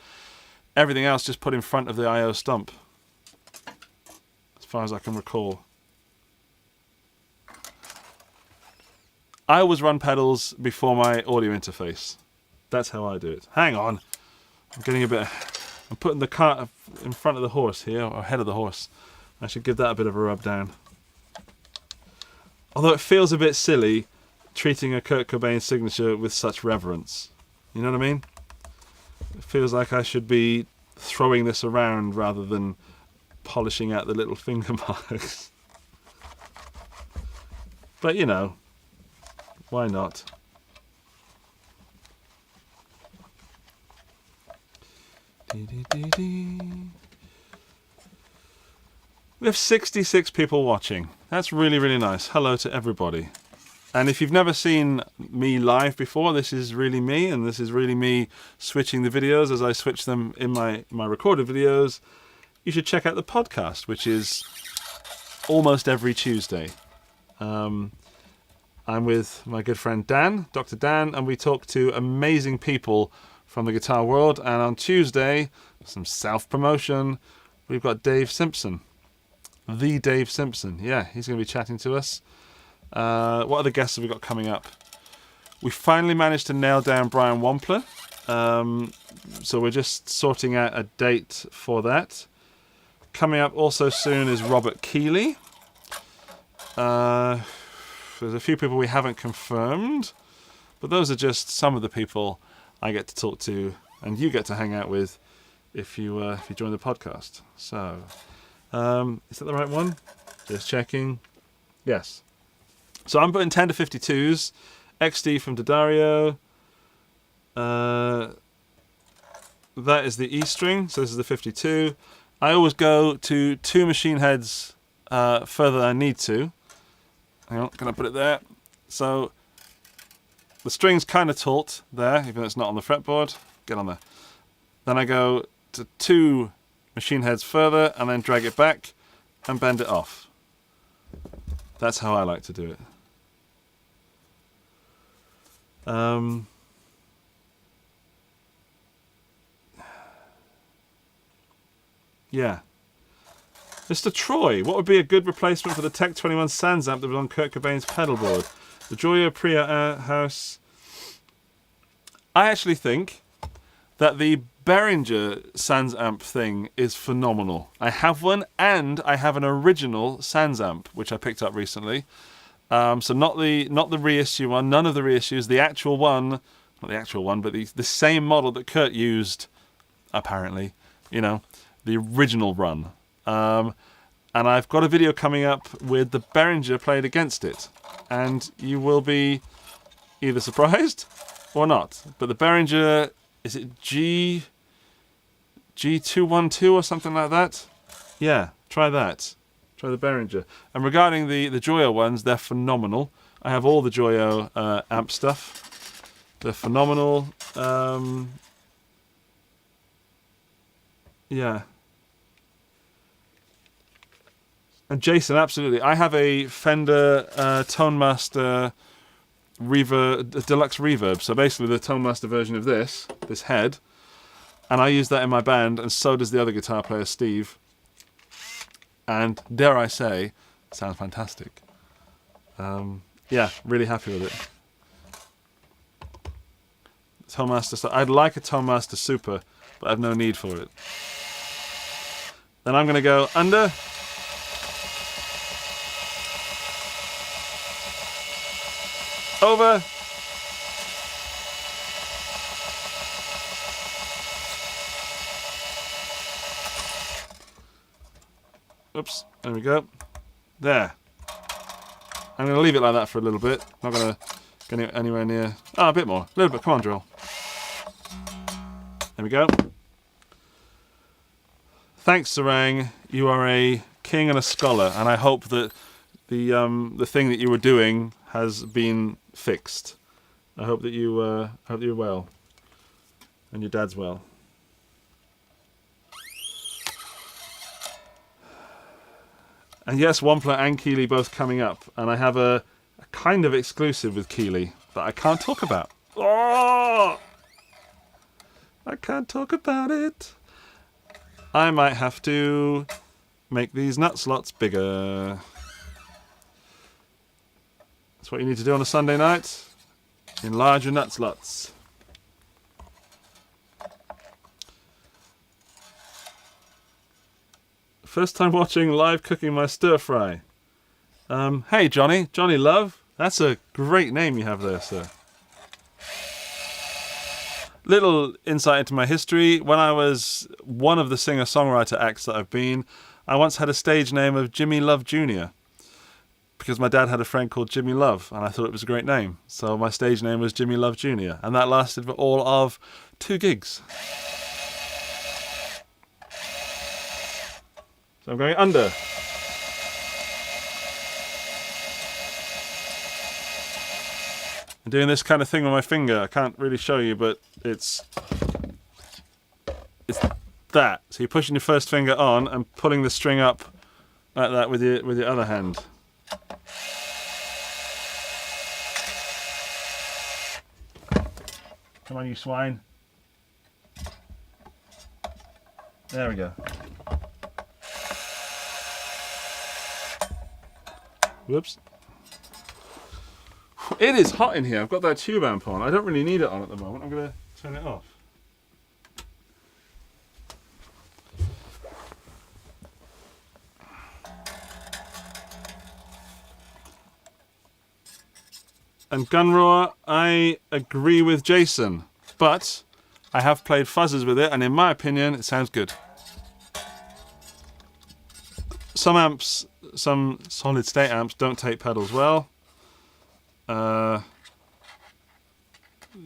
everything else just put in front of the I/O stump, as far as I can recall. I always run pedals before my audio interface. That's how I do it. Hang on. I'm getting a bit... I'm putting the cart in front of the horse here, or ahead of the horse. I should give that a bit of a rub down. Although it feels a bit silly treating a Kurt Cobain signature with such reverence. You know what I mean? It feels like I should be throwing this around rather than polishing out the little finger marks. But, you know, why not? We have 66 people watching. That's really, really nice. Hello to everybody. And if you've never seen me live before, this is really me, and this is really me switching the videos as I switch them in my recorded videos. You should check out the podcast, which is almost every Tuesday. I'm with my good friend Dan, Dr. Dan, and we talk to amazing people from the guitar world. And on Tuesday, some self-promotion, we've got Dave Simpson. The Dave Simpson. Yeah, he's going to be chatting to us. What other guests have we got coming up? We finally managed to nail down Brian Wampler. So we're just sorting out a date for that. Coming up also soon is Robert Keeley. There's a few people we haven't confirmed, but those are just some of the people I get to talk to and you get to hang out with if you join the podcast. So, is that the right one? Just checking. Yes. So I'm putting 10 to 52s, XD from D'Addario. That is the E string, so this is the 52. I always go to 2 machine heads further than I need to. Hang on, can I put it there? So the string's kind of taut there, even though it's not on the fretboard. Get on there. Then I go to 2 machine heads further and then drag it back and bend it off. That's how I like to do it. Yeah. Mr. Troy, what would be a good replacement for the Tech 21 Sans amp that was on Kurt Cobain's pedal board? The Joyo Priya House. I actually think that the Behringer Sans amp thing is phenomenal. I have one, and I have an original Sans amp, which I picked up recently. So not the reissue one, none of the reissues, the actual one, not the actual one, but the same model that Kurt used, apparently, you know, the original run. And I've got a video coming up with the Behringer played against it, and you will be either surprised or not. But the Behringer, is it G212 or something like that? Yeah, try that. Try the Behringer. And regarding the Joyo ones, they're phenomenal. I have all the Joyo amp stuff. They're phenomenal. Yeah. And Jason, absolutely. I have a Fender Tonemaster Reaver, Deluxe Reverb. So basically the Tonemaster version of this head. And I use that in my band, and so does the other guitar player, Steve. And dare I say, sounds fantastic. Yeah, really happy with it. Tonemaster, so I'd like a Tonemaster Super, but I have no need for it. Then I'm going to go under. Over. Oops, there we go. There. I'm going to leave it like that for a little bit. Not going to get anywhere near... Oh, a bit more. A little bit. Come on, drill. There we go. Thanks, Sarang. You are a king and a scholar, and I hope that the thing that you were doing has been fixed. I hope that you're well, and your dad's well. And yes, Wampler and Keeley both coming up, and I have a kind of exclusive with Keeley that I can't talk about. Oh! I can't talk about it. I might have to make these nut slots bigger. That's what you need to do on a Sunday night. Enlarge your nut slots. First time watching live cooking my stir fry. Hey Johnny Love. That's a great name you have there, sir. Little insight into my history. When I was one of the singer-songwriter acts that I've been, I once had a stage name of Jimmy Love Jr. because my dad had a friend called Jimmy Love, and I thought it was a great name. So my stage name was Jimmy Love Jr., and that lasted for all of 2 gigs. So I'm going under. I'm doing this kind of thing with my finger. I can't really show you, but it's that. So you're pushing your first finger on and pulling the string up like that with your other hand. Come on, you swine. There we go. Whoops. It is hot in here. I've got that tube amp on. I don't really need it on at the moment. I'm going to turn it off. And gun roar, I agree with Jason, but I have played fuzzers with it, and in my opinion, it sounds good. Some amps, some solid state amps, don't take pedals well.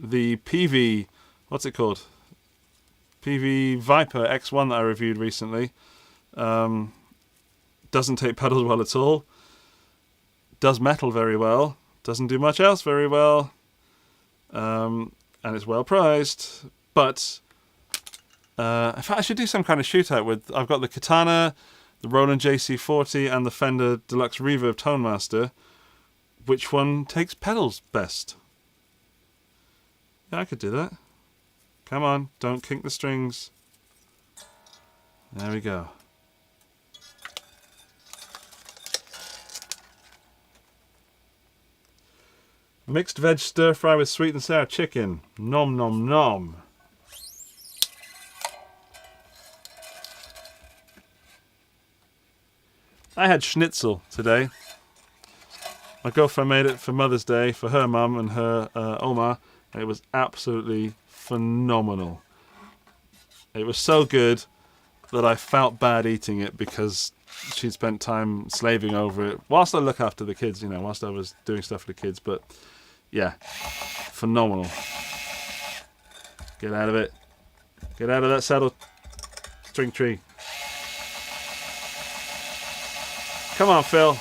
The PV, what's it called? PV Viper X1 that I reviewed recently, doesn't take pedals well at all. Does metal very well. Doesn't do much else very well. And it's well priced. But in fact, I should do some kind of shootout with. I've got the Katana, the Roland JC40, and the Fender Deluxe Reverb Tone Master. Which one takes pedals best? Yeah, I could do that. Come on, don't kink the strings. There we go. Mixed veg stir fry with sweet and sour chicken. Nom nom nom. I had schnitzel today. My girlfriend made it for Mother's Day for her mum and her Oma. It was absolutely phenomenal. It was so good that I felt bad eating it because she'd spent time slaving over it. Whilst I look after the kids, you know, whilst I was doing stuff for the kids. But yeah, phenomenal. Get out of it. Get out of that saddle string tree. Come on, Phil.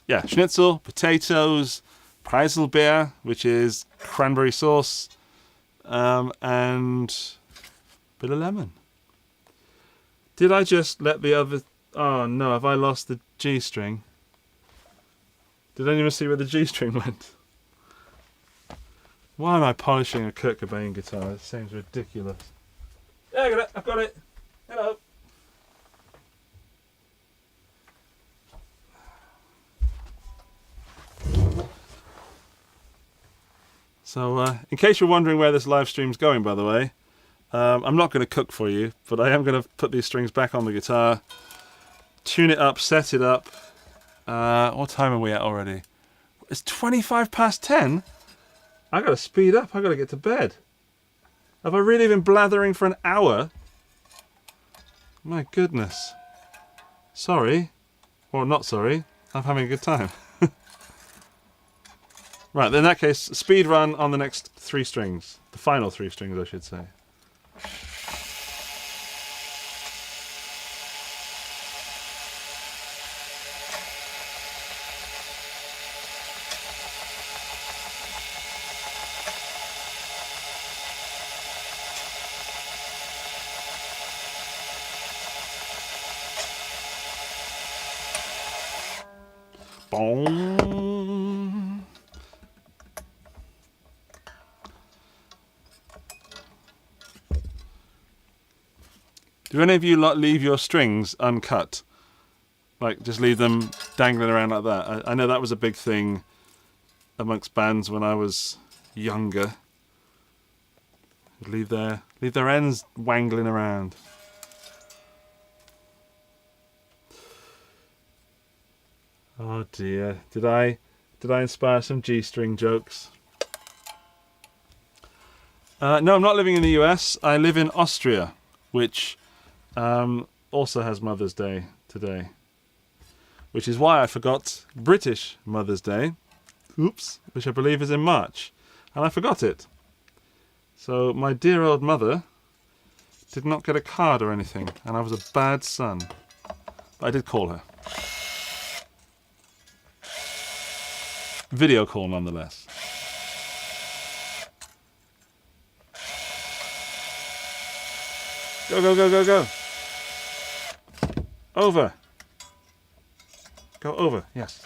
Yeah, schnitzel, potatoes, Preiselbeer, which is cranberry sauce, and a bit of lemon. Did I just let the other... Oh no, have I lost the G string? Did anyone see where the G string went? Why am I polishing a Kurt Cobain guitar? It seems ridiculous. Yeah, I got it. I've got it. Hello. So, in case you're wondering where this live stream's going, by the way, I'm not going to cook for you, but I am going to put these strings back on the guitar, tune it up, set it up. What time are we at already? It's 25 past 10? I got to speed up. I got to get to bed. Have I really been blathering for an hour? My goodness. Sorry. Or not sorry. I'm having a good time. Right, in that case, speed run on the next 3 strings. The final 3 strings, I should say. Boom. Do any of you lot leave your strings uncut? Like, just leave them dangling around like that? I know that was a big thing amongst bands when I was younger. Leave their ends wangling around. Oh dear. Did I inspire some G-string jokes? No, I'm not living in the US. I live in Austria, which also has Mother's Day today. Which is why I forgot British Mother's Day. Oops. Which I believe is in March. And I forgot it. So my dear old mother did not get a card or anything. And I was a bad son. But I did call her. Video call nonetheless. Go, go, go, go, go. Over. Go over, yes.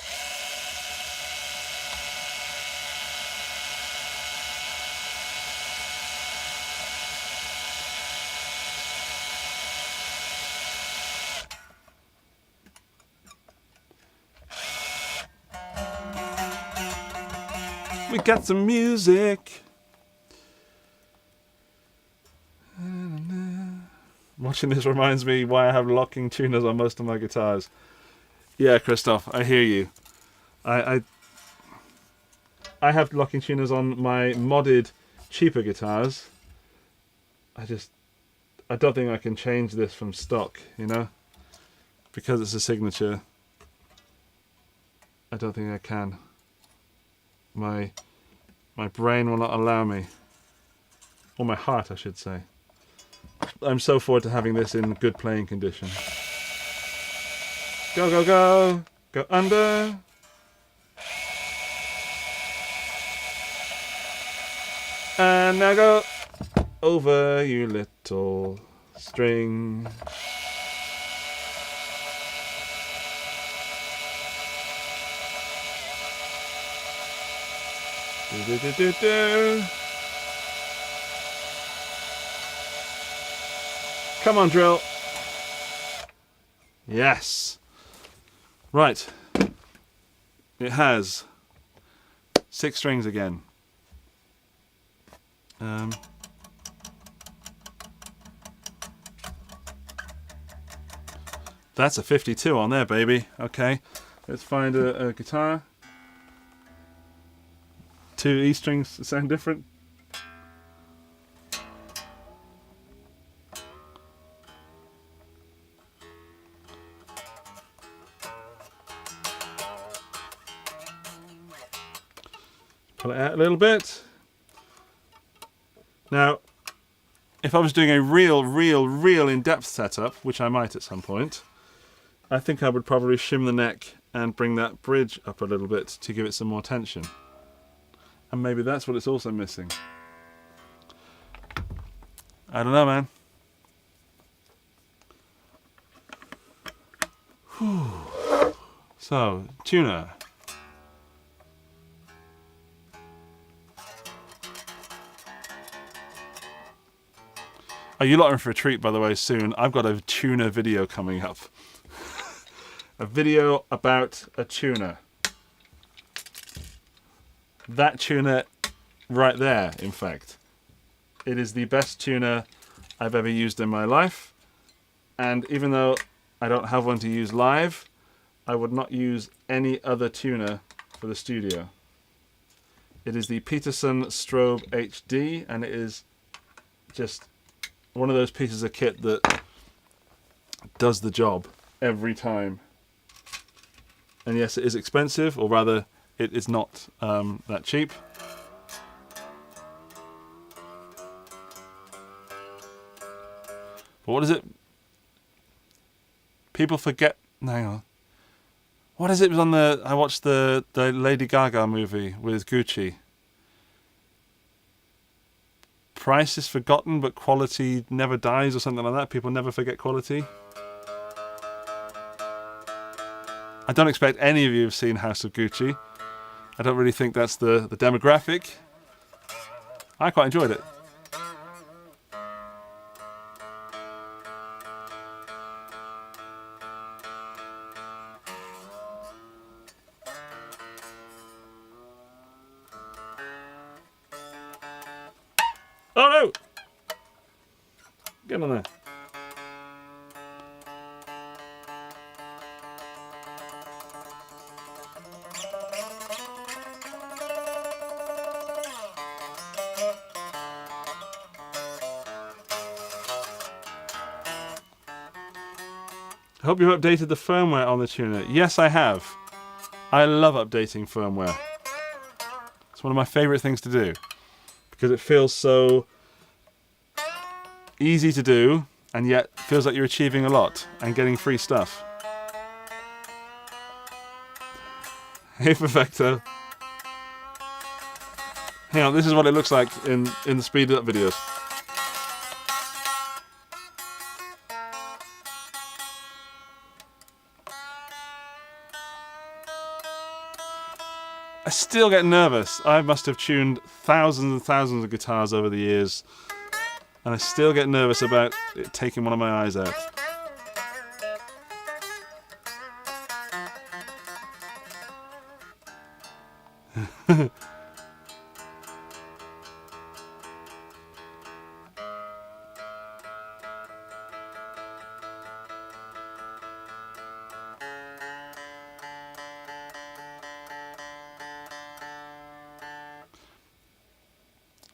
We got some music. Watching this reminds me why I have locking tuners on most of my guitars. Yeah, Christoph, I hear you. I have locking tuners on my modded, cheaper guitars. I don't think I can change this from stock, you know? Because it's a signature. I don't think I can. My brain will not allow me. Or my heart, I should say. I'm so forward to having this in good playing condition. Go, go, go! Go under! And now go over, you little string. Do, do, do, do, do. Come on, drill. Yes. Right. It has 6 strings again. That's a 52 on there, baby. Okay. Let's find a guitar. 2 E strings that sound different. Pull it out a little bit. Now, if I was doing a real in-depth setup, which I might at some point, I think I would probably shim the neck and bring that bridge up a little bit to give it some more tension. And maybe that's what it's also missing. I don't know, man. Whew. So, tuner. Oh, you lot are in for a treat, by the way, soon. I've got a tuner video coming up. A video about a tuner. That tuner right there, in fact. It is the best tuner I've ever used in my life. And even though I don't have one to use live, I would not use any other tuner for the studio. It is the Peterson Strobe HD, and it is just one of those pieces of kit that does the job every time. And yes, it is expensive, or rather, it is not that cheap. But what is it? People forget. Hang on. What is it? It was on the. I watched the Lady Gaga movie with Gucci. Price is forgotten, but quality never dies, or something like that. People never forget quality. I don't expect any of you have seen House of Gucci. I don't really think that's the demographic. I quite enjoyed it. Oh no! Get on there. I hope you've updated the firmware on the tuner. Yes, I have. I love updating firmware. It's one of my favorite things to do because it feels so easy to do and yet feels like you're achieving a lot and getting free stuff. Hey, Perfecto. Hang on, this is what it looks like in the speed up videos. I still get nervous. I must have tuned thousands and thousands of guitars over the years, and I still get nervous about it taking one of my eyes out.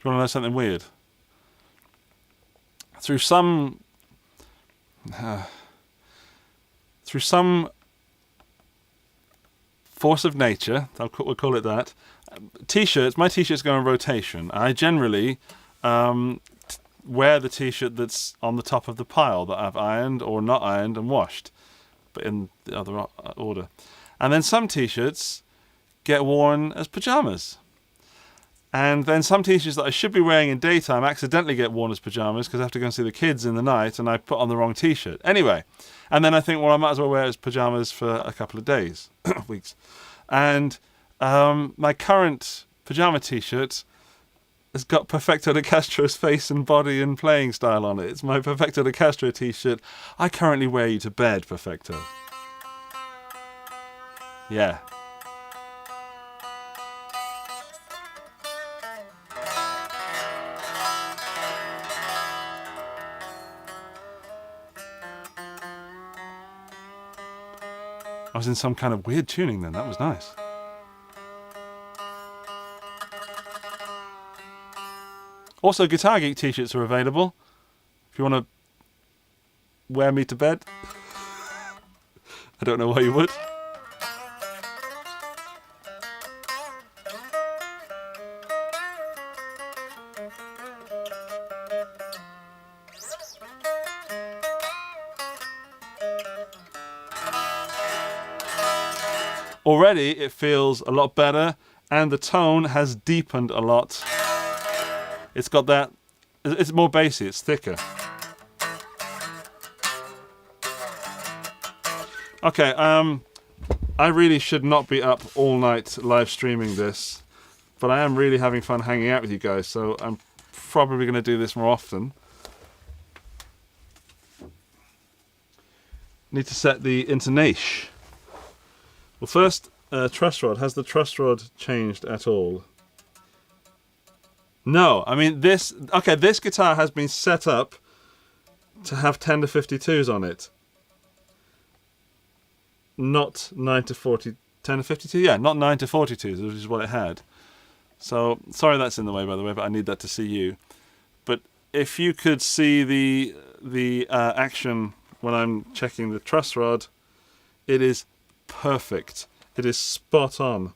Do you want to know something weird? Through some force of nature, we'll call it that, my t-shirts go on rotation. I generally wear the t-shirt that's on the top of the pile that I've ironed or not ironed and washed, but in the other order. And then some t-shirts get worn as pajamas. And then some t-shirts that I should be wearing in daytime accidentally get worn as pajamas because I have to go and see the kids in the night and I put on the wrong t-shirt. Anyway, and then I think, well, I might as well wear it as pajamas for a couple of days, weeks. And my current pajama t-shirt has got Perfecto de Castro's face and body and playing style on it. It's my Perfecto de Castro t-shirt. I currently wear you to bed, Perfecto. Yeah. I was in some kind of weird tuning then. That was nice. Also, Guitar Geek t-shirts are available. If you want to wear me to bed. I don't know why you would. Already it feels a lot better and the tone has deepened a lot. It's got that, it's more bassy, it's thicker. Okay, I really should not be up all night live streaming this, but I am really having fun hanging out with you guys, so I'm probably going to do this more often. Need to set the intonation. Well, first, truss rod. Has the truss rod changed at all? No, I mean this guitar has been set up to have 10 to 52s on it. Not 9 to 40, 10 to 52? Yeah, not 9 to 42s, which is what it had. So, sorry that's in the way, by the way, but I need that to see you. But if you could see the action when I'm checking the truss rod, it is perfect. It is spot on.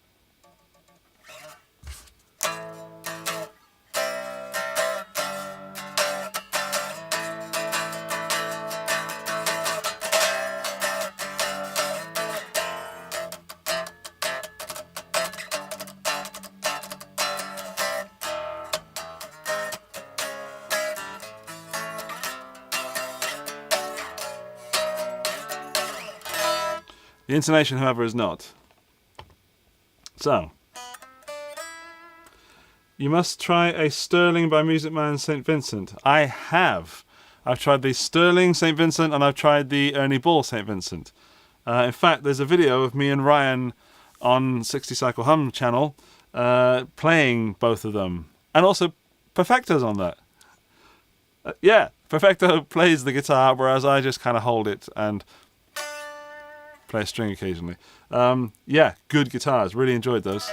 The intonation, however, is not. So, you must try a Sterling by Music Man St. Vincent. I have. I've tried the Sterling St. Vincent and I've tried the Ernie Ball St. Vincent. In fact, there's a video of me and Ryan on 60 Cycle Hum channel playing both of them. And also Perfecto's on that. Yeah, Perfecto plays the guitar, whereas I just kind of hold it and play a string occasionally. Yeah, good guitars. Really enjoyed those.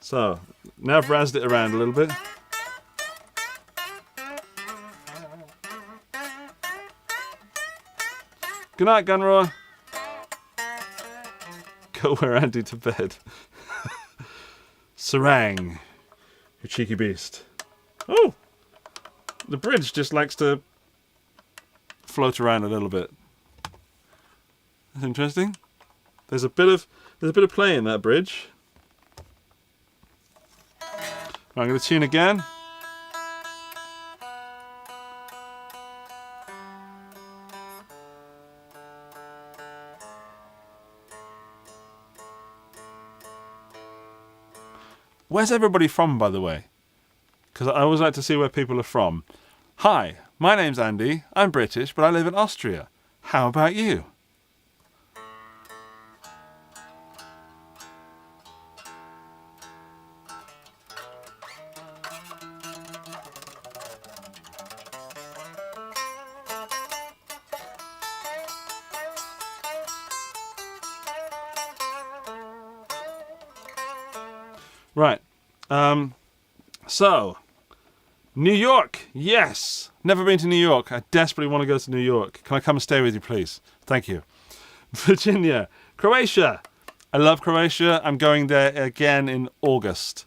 So, now I've razzed it around a little bit. Good night, Gunroar. Go wear Andy to bed. Sarang, you cheeky beast. Oh! The bridge just likes to float around a little bit. That's interesting. There's a bit of play in that bridge. Right, I'm going to tune again. Where's everybody from, by the way? Because I always like to see where people are from. Hi, my name's Andy. I'm British, but I live in Austria. How about you? Right. So, New York. Yes. Never been to New York. I desperately want to go to New York. Can I come and stay with you, please? Thank you. Virginia. Croatia. I love Croatia. I'm going there again in August.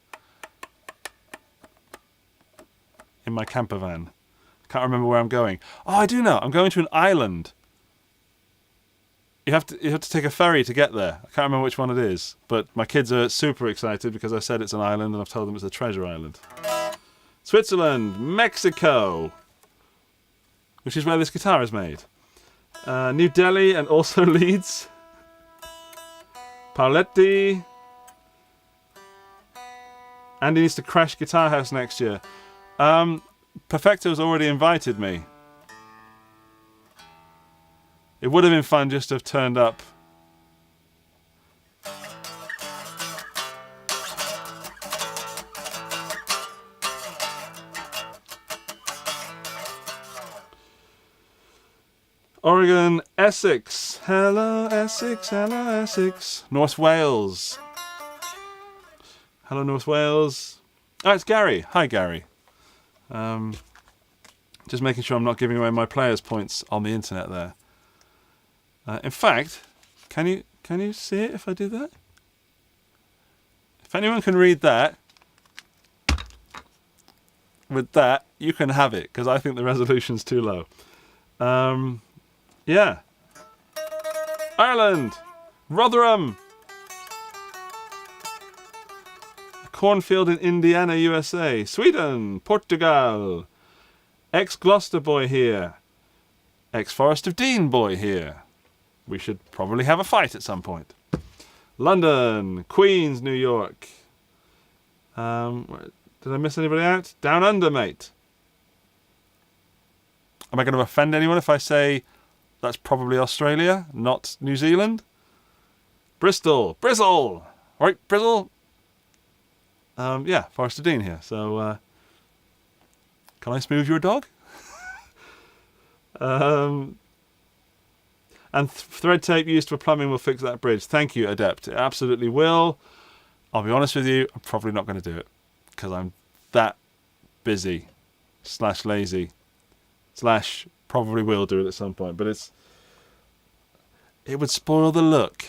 In my camper van. Can't remember where I'm going. Oh, I do know. I'm going to an island. You have to take a ferry to get there. I can't remember which one it is. But my kids are super excited because I said it's an island and I've told them it's a treasure island. Switzerland, Mexico, which is where this guitar is made. New Delhi and also Leeds. Pauletti. Andy needs to crash Guitar House next year. Perfecto's already invited me. It would have been fun just to have turned up. Oregon, Essex. Hello, Essex. Hello, Essex. North Wales. Hello, North Wales. Oh, it's Gary. Hi, Gary. Just making sure I'm not giving away my players' points on the internet there. In fact, can you see it if I do that? If anyone can read that, with that, you can have it, because I think the resolution's too low. Yeah. Ireland! Rotherham! A cornfield in Indiana, USA. Sweden! Portugal! Ex-Gloucester boy here. Ex-Forest of Dean boy here. We should probably have a fight at some point. London, Queens, New York. Did I miss anybody out? Down Under, mate. Am I going to offend anyone if I say that's probably Australia, not New Zealand? Bristol, Brizzle. Right, Brizzle. Yeah, Forest of Dean here. So, can I smooth your dog? And thread tape used for plumbing will fix that bridge. Thank you, Adept. It absolutely will. I'll be honest with you, I'm probably not going to do it. Because I'm that busy. / lazy. / probably will do it at some point. But it would spoil the look.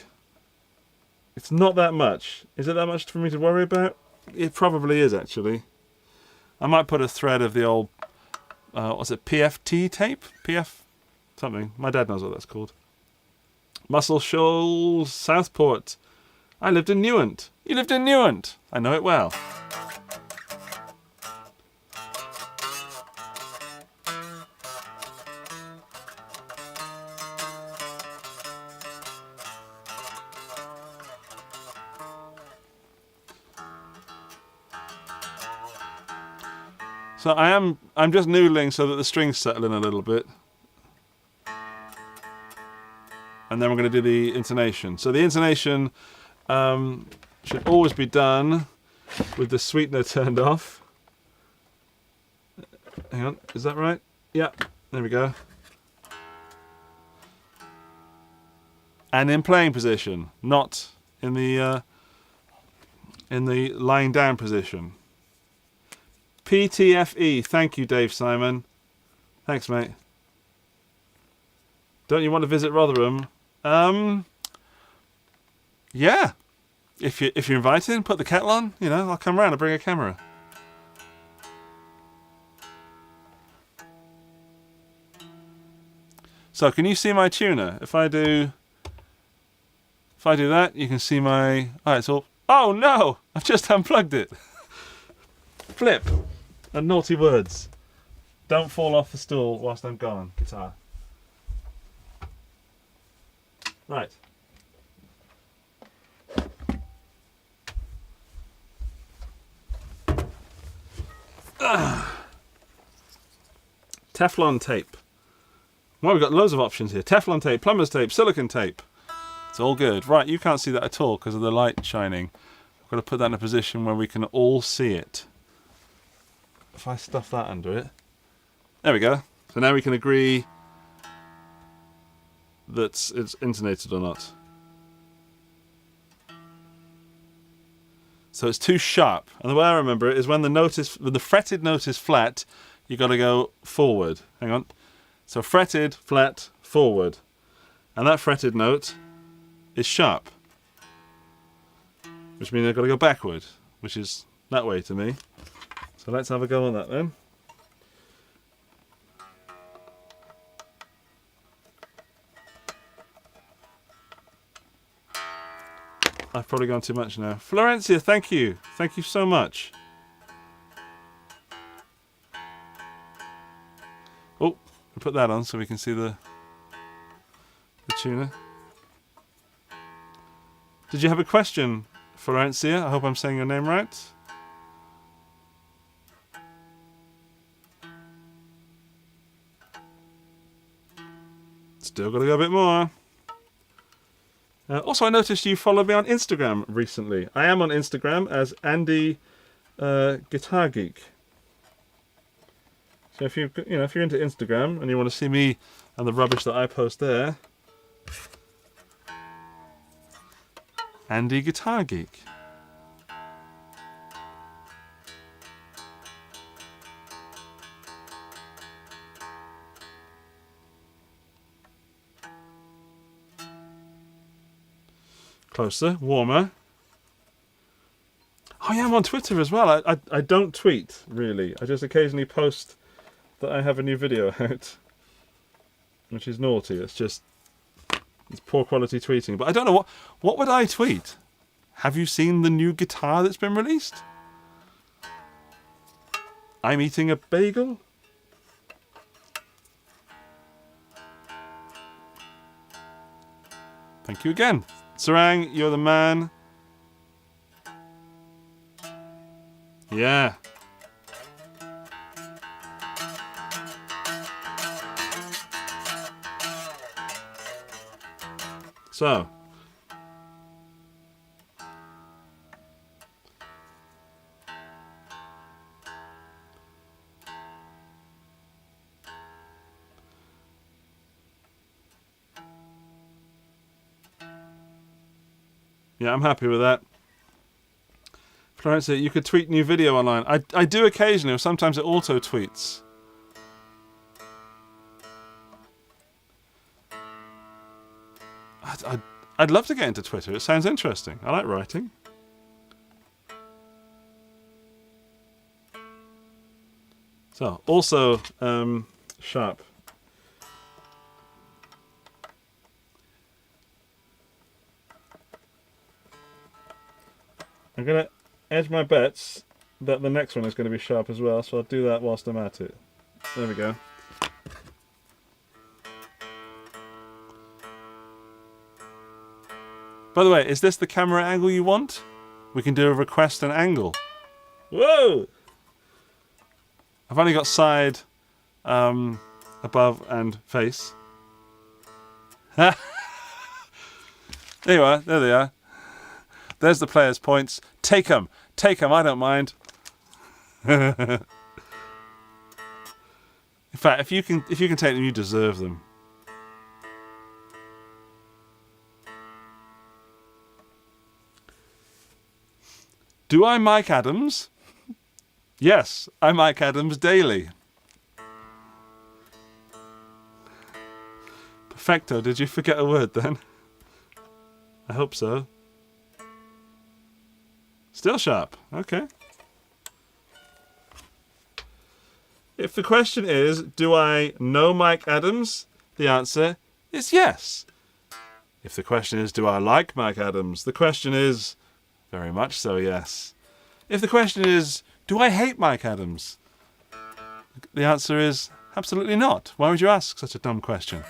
It's not that much. Is it that much for me to worry about? It probably is, actually. I might put a thread of the old, what's it, PFT tape? PF something. My dad knows what that's called. Muscle Shoals, Southport. I lived in Newent. You lived in Newent. I know it well. So I'm just noodling so that the strings settle in a little bit. And then we're going to do the intonation. So the intonation should always be done with the sweetener turned off. Hang on, is that right? Yeah, there we go. And in playing position, not in the lying down position. PTFE, thank you, Dave Simon. Thanks, mate. Don't you want to visit Rotherham? Yeah. If you're invited, put the kettle on. You know, I'll come round and bring a camera. So, can you see my tuner? If I do that, you can see my. Oh, it's all. Oh no! I've just unplugged it. Flip. And naughty words. Don't fall off the stool whilst I'm gone, guitar. Right. Teflon tape. Well, we've got loads of options here. Teflon tape, plumber's tape, silicone tape. It's all good. Right, you can't see that at all because of the light shining. I've got to put that in a position where we can all see it. If I stuff that under it. There we go. So now we can agree that it's intonated or not. So it's too sharp. And the way I remember it is when the fretted note is flat, you got to go forward. Hang on. So fretted, flat, forward. And that fretted note is sharp. Which means I've got to go backward, which is that way to me. So let's have a go on that then. I've probably gone too much now. Florencia, thank you. Thank you so much. Oh, we put that on so we can see the tuner. Did you have a question, Florencia? I hope I'm saying your name right. Still got to go a bit more. Also, I noticed you followed me on Instagram recently. I am on Instagram as Andy Guitar Geek. So if you're into Instagram and you want to see me and the rubbish that I post there, Andy Guitar Geek. Closer, warmer. Oh yeah, I'm on Twitter as well. I don't tweet, really. I just occasionally post that I have a new video out. Which is naughty. It's poor quality tweeting. But I don't know, what would I tweet? Have you seen the new guitar that's been released? I'm eating a bagel? Thank you again. Sarang, you're the man. Yeah. So. Yeah, I'm happy with that. Florence, you could tweet new video online. I do occasionally, or sometimes it auto tweets. I'd love to get into Twitter. It sounds interesting. I like writing. So, also sharp. I'm going to edge my bets that the next one is going to be sharp as well, so I'll do that whilst I'm at it. There we go. By the way, is this the camera angle you want? We can do a request an angle. Whoa! I've only got side, above, and face. There you are. There they are. There's the players' points. Take them. Take them. I don't mind. In fact, if you can take them, you deserve them. Do I Mike Adams? Yes, I Mike Adams daily. Perfecto, did you forget a word then? I hope so. Still sharp, okay. If the question is, do I know Mike Adams? The answer is yes. If the question is, do I like Mike Adams? The question is, very much so, yes. If the question is, do I hate Mike Adams? The answer is, absolutely not. Why would you ask such a dumb question?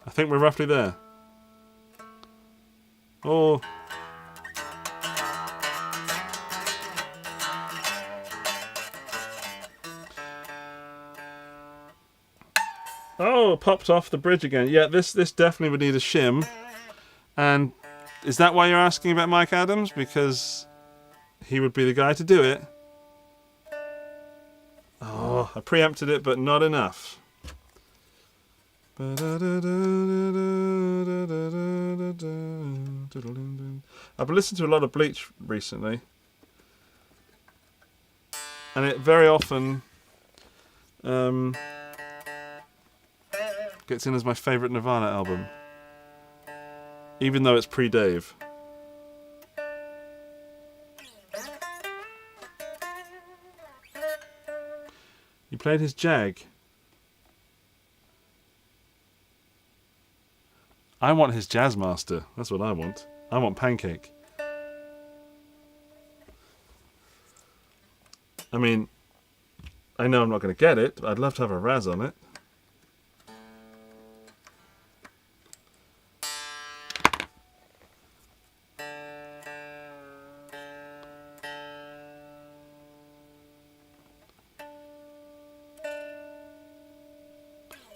I think we're roughly there. Oh. Oh, popped off the bridge again. Yeah, this definitely would need a shim. And is that why you're asking about Mike Adams? Because he would be the guy to do it. Oh, I preempted it, but not enough. I've been listening to a lot of Bleach recently. And it very often gets in as my favourite Nirvana album. Even though it's pre-Dave. You played his Jag. I want his Jazzmaster. That's what I want. I want Pancake. I mean, I know I'm not going to get it, but I'd love to have a Raz on it.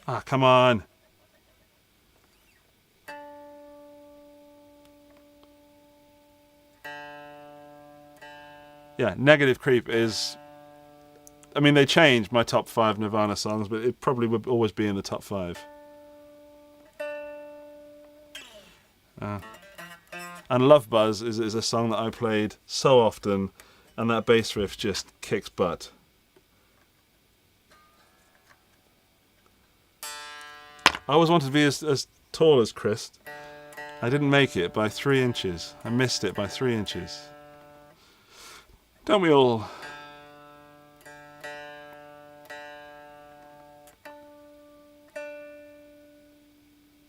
Ah, come on. Yeah, Negative Creep is... I mean, they changed my top 5 Nirvana songs, but it probably would always be in the top 5. And Love Buzz is a song that I played so often, and that bass riff just kicks butt. I always wanted to be as tall as Chris. I didn't make it by 3 inches. I missed it by 3 inches. Don't we all?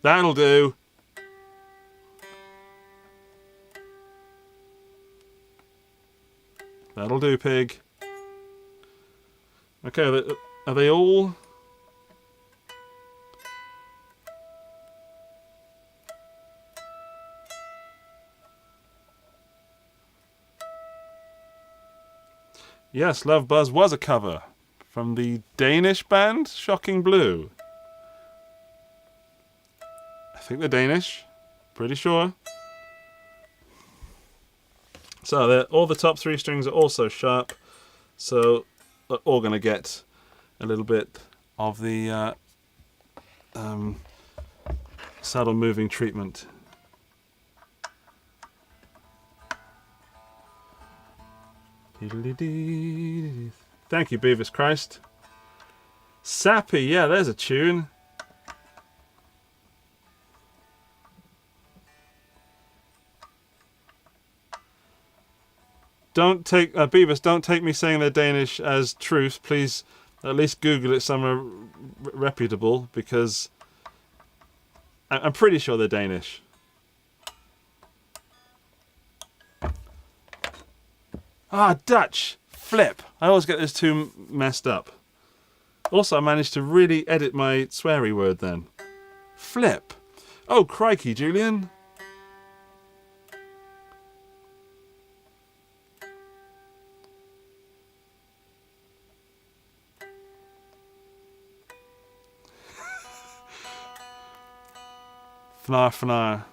That'll do. That'll do, pig. Okay, are they all? Yes, Love Buzz was a cover from the Danish band Shocking Blue. I think they're Danish. Pretty sure. So all the top 3 strings are also sharp. So we're all going to get a little bit of the saddle moving treatment. Thank you, Beavis Christ. Sappy, yeah, there's a tune. Don't take Beavis. Don't take me saying they're Danish as truth. Please, at least Google it somewhere reputable, because I'm pretty sure they're Danish. Ah, Dutch! Flip! I always get those two messed up. Also, I managed to really edit my sweary word then. Flip. Oh, crikey, Julian. Fnar, fnar.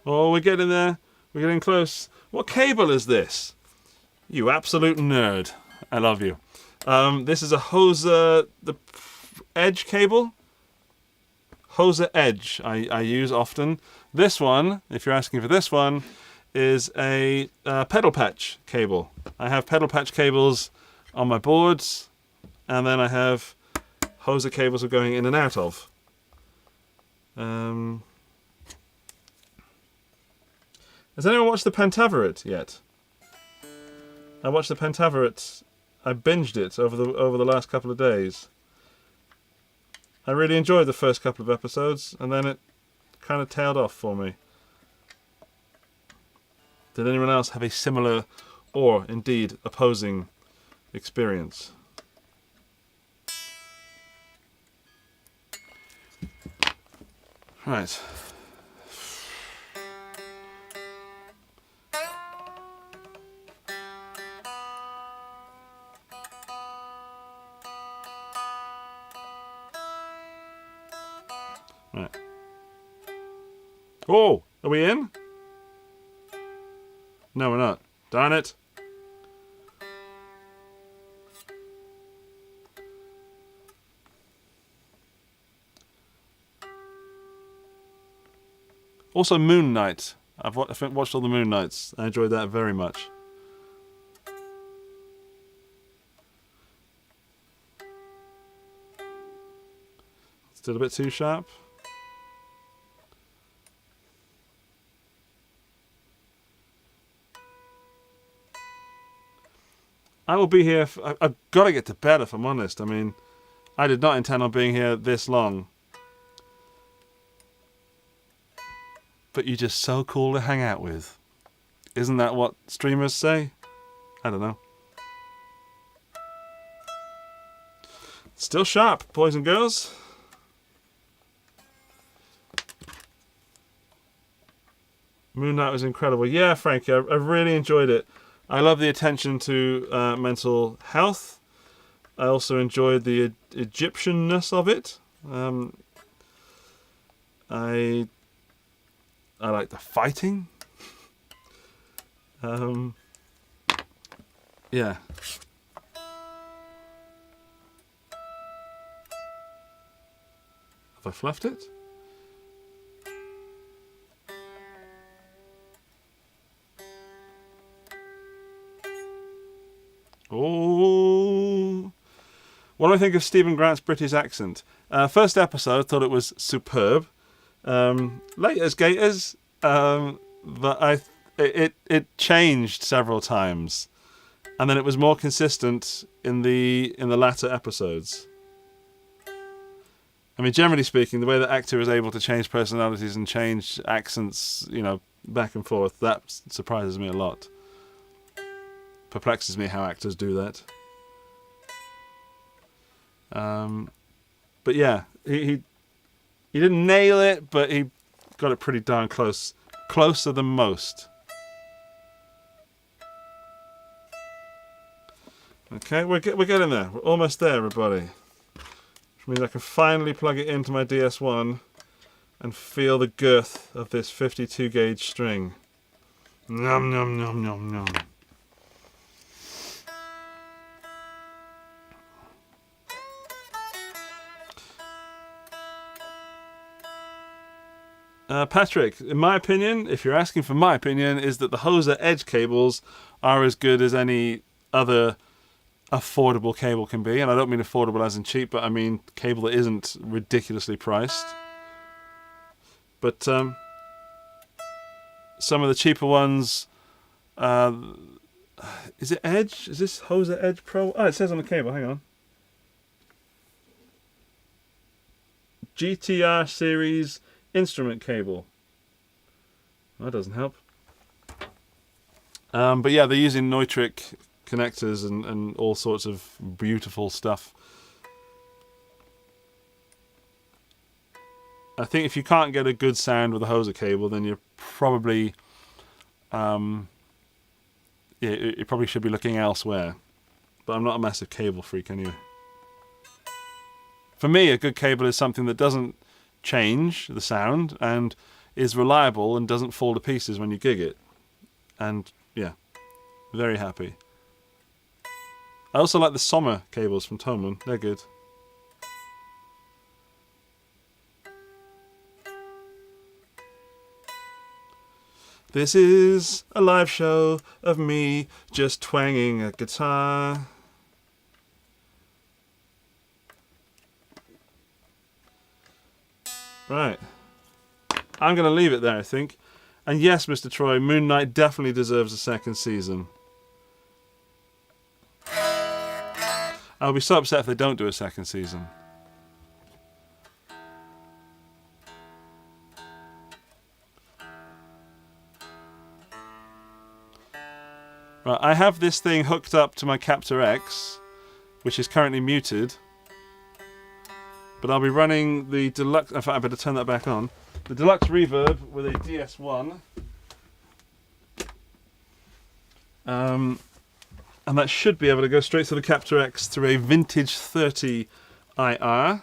Oh, we're getting there. We're getting close. What cable is this? You absolute nerd. I love you. This is a Hoser the Edge cable. Hoser Edge I use often. This one, if you're asking for this one, is a pedal patch cable. I have pedal patch cables on my boards, and then I have Hoser cables we're going in and out of. Has anyone watched the Pentaveret yet? I watched the Pentaveret. I binged it over the last couple of days. I really enjoyed the first couple of episodes, and then it kind of tailed off for me. Did anyone else have a similar, or indeed opposing, experience? Right. Right. Oh, are we in? No, we're not. Darn it. Also, Moon Knight. I've watched all the Moon Knights. I enjoyed that very much. Still a bit too sharp. I will be here. I've got to get to bed if I'm honest. I mean, I did not intend on being here this long. But you're just so cool to hang out with. Isn't that what streamers say? I don't know. Still sharp, boys and girls. Moon Knight was incredible. Yeah, Frankie, I really enjoyed it. I love the attention to mental health. I also enjoyed the Egyptianness of it. I like the fighting. Yeah. Have I fluffed it? Oh, what do I think of Stephen Grant's British accent? First episode, thought it was superb. Late as Gators, but it changed several times, and then it was more consistent in the latter episodes. I mean, generally speaking, the way that actor is able to change personalities and change accents, back and forth, that surprises me a lot. Perplexes me how actors do that. But yeah, he didn't nail it, but he got it pretty darn close. Closer than most. Okay, we're getting there. We're almost there, everybody. Which means I can finally plug it into my DS1 and feel the girth of this 52 gauge string. Nom nom nom nom nom. Patrick, in my opinion, if you're asking for my opinion, is that the Hoser Edge cables are as good as any other affordable cable can be. And I don't mean affordable as in cheap, but I mean cable that isn't ridiculously priced. But some of the cheaper ones, is it Edge? Is this Hoser Edge Pro? Oh, it says on the cable, hang on. GTR series instrument cable. That doesn't help. But yeah, they're using Neutrik connectors and all sorts of beautiful stuff. I think if you can't get a good sound with a Hoser cable, then you're probably you probably should be looking elsewhere. But I'm not a massive cable freak anyway. For me, a good cable is something that doesn't change the sound and is reliable and doesn't fall to pieces when you gig it. And yeah, very happy. I also like the Sommer cables from Thomann. They're good. This is a live show of me just twanging a guitar. Right. I'm going to leave it there, I think. And yes, Mr. Troy, Moon Knight definitely deserves a second season. I'll be so upset if they don't do a second season. Right, I have this thing hooked up to my Captor X, which is currently muted. But I'll be running the Deluxe... In fact, I better turn that back on. The Deluxe Reverb with a DS1. And that should be able to go straight to the Captor X through a Vintage 30 IR.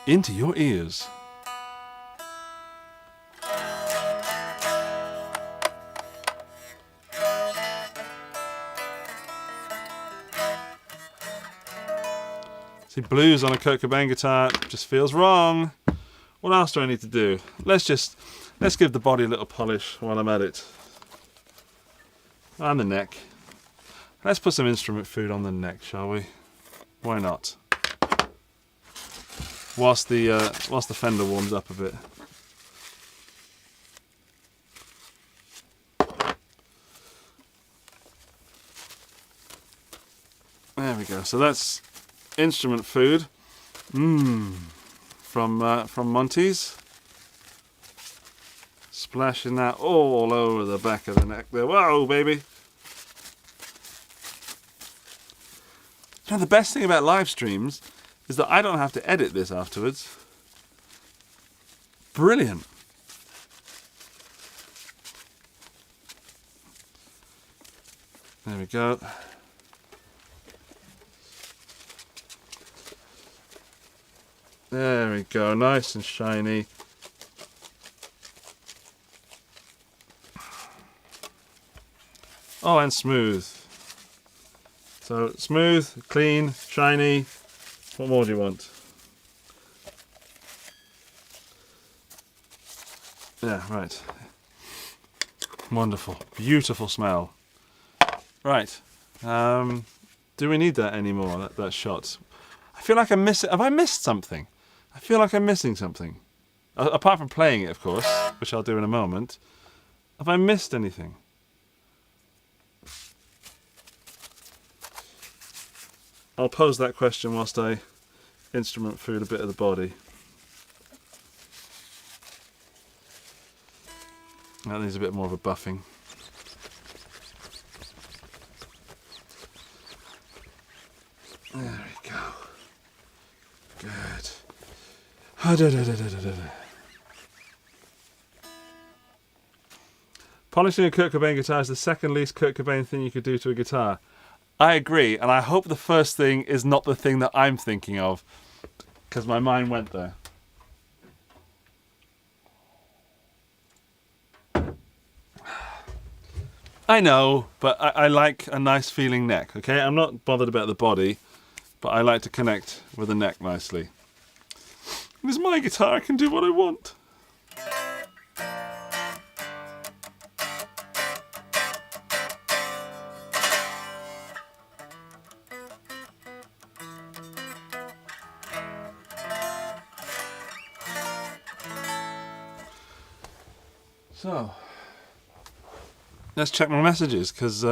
Into your ears. See, blues on a Kurt Cobain guitar just feels wrong. What else do I need to do? Let's give the body a little polish while I'm at it. And the neck. Let's put some instrument food on the neck, shall we? Why not? Whilst the Fender warms up a bit. There we go. So that's instrument food. From Monty's. Splashing that all over the back of the neck there. Whoa, baby! You know, the best thing about live streams is that I don't have to edit this afterwards. Brilliant. There we go. There we go, nice and shiny. Oh, and smooth. So smooth, clean, shiny. What more do you want? Yeah, right. Wonderful, beautiful smell. Right. Do we need that anymore? That shot. I feel like I miss it. Have I missed something? I feel like I'm missing something. Apart from playing it, of course, which I'll do in a moment. Have I missed anything? I'll pose that question whilst I instrument food a bit of the body. That needs a bit more of a buffing. There we go. Good. Polishing a Kurt Cobain guitar is the second least Kurt Cobain thing you could do to a guitar. I agree, and I hope the first thing is not the thing that I'm thinking of, because my mind went there. I know, but I like a nice feeling neck, okay? I'm not bothered about the body, but I like to connect with the neck nicely. It's my guitar, I can do what I want. So, let's check my messages, because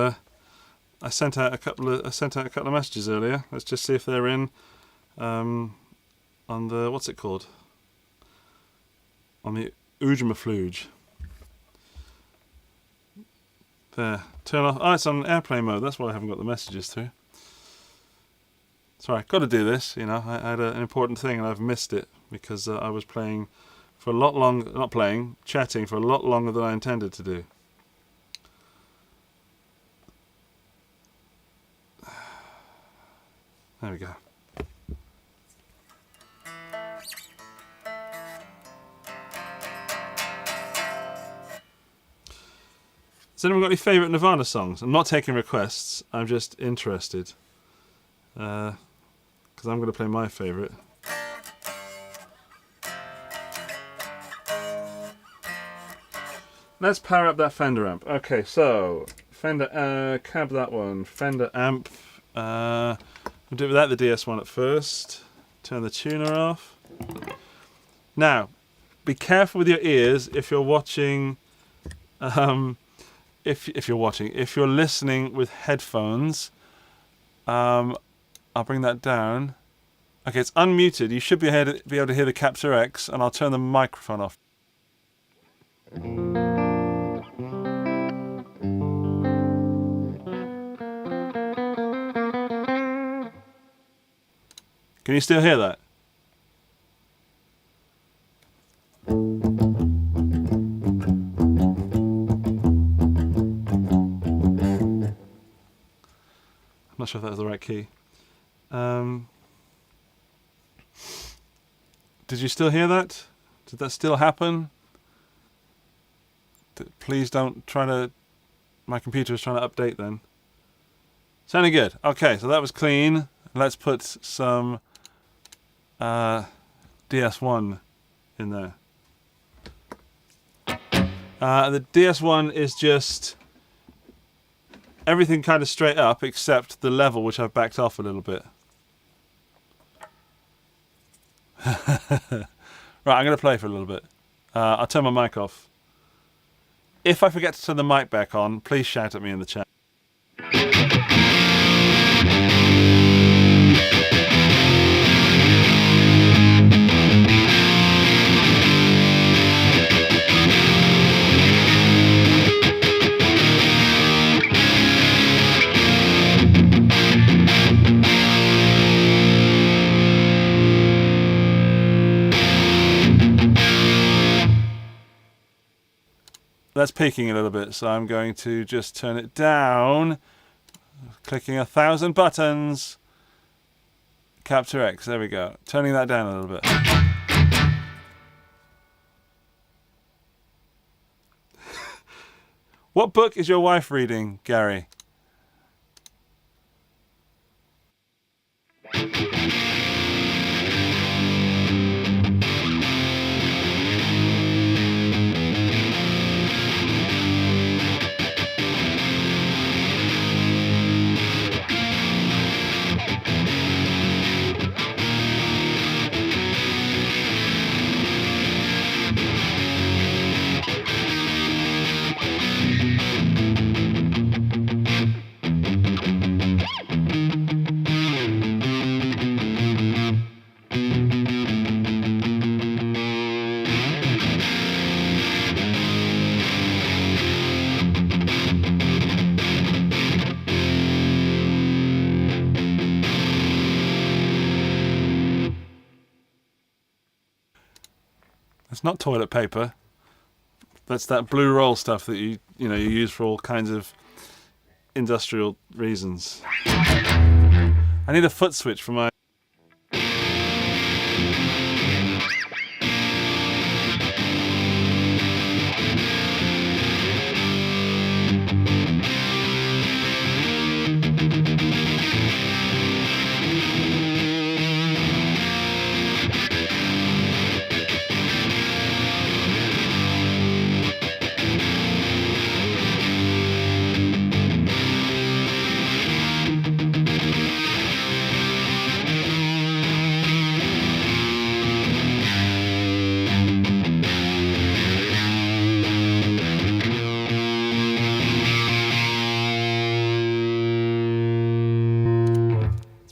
I sent out a couple of messages earlier. Let's just see if they're in on the, what's it called? On the Ujimafluge. There. Turn off. Oh, it's on airplane mode. That's why I haven't got the messages through. Sorry, got to do this. You know, I had an important thing and I've missed it because I was playing for a lot longer. Not playing, chatting for a lot longer than I intended to do. There we go. Has anyone got any favourite Nirvana songs? I'm not taking requests, I'm just interested. Because I'm going to play my favourite. Let's power up that Fender amp. Okay, so Fender, cab that one. Fender amp. We'll do it without the DS1 at first. Turn the tuner off. Now, be careful with your ears if you're watching. If you're listening with headphones. I'll bring that down. Okay, it's unmuted. You should be able to hear the Capture X, and I'll turn the microphone off. Can you still hear that? I'm not sure if that was the right key. Did you still hear that? Did that still happen? Please don't try to... My computer is trying to update then. Sounding good. Okay, so that was clean. Let's put some DS1 in there. The DS1 is just everything kind of straight up except the level, which I've backed off a little bit. Right, I'm going to play for a little bit. I'll turn my mic off. If I forget to turn the mic back on, please shout at me in the chat. That's peaking a little bit, so I'm going to just turn it down. Clicking 1,000 buttons. Capture X, there we go. Turning that down a little bit. What book is your wife reading, Gary? It's not toilet paper. That's that blue roll stuff that you use for all kinds of industrial reasons. I need a foot switch for my...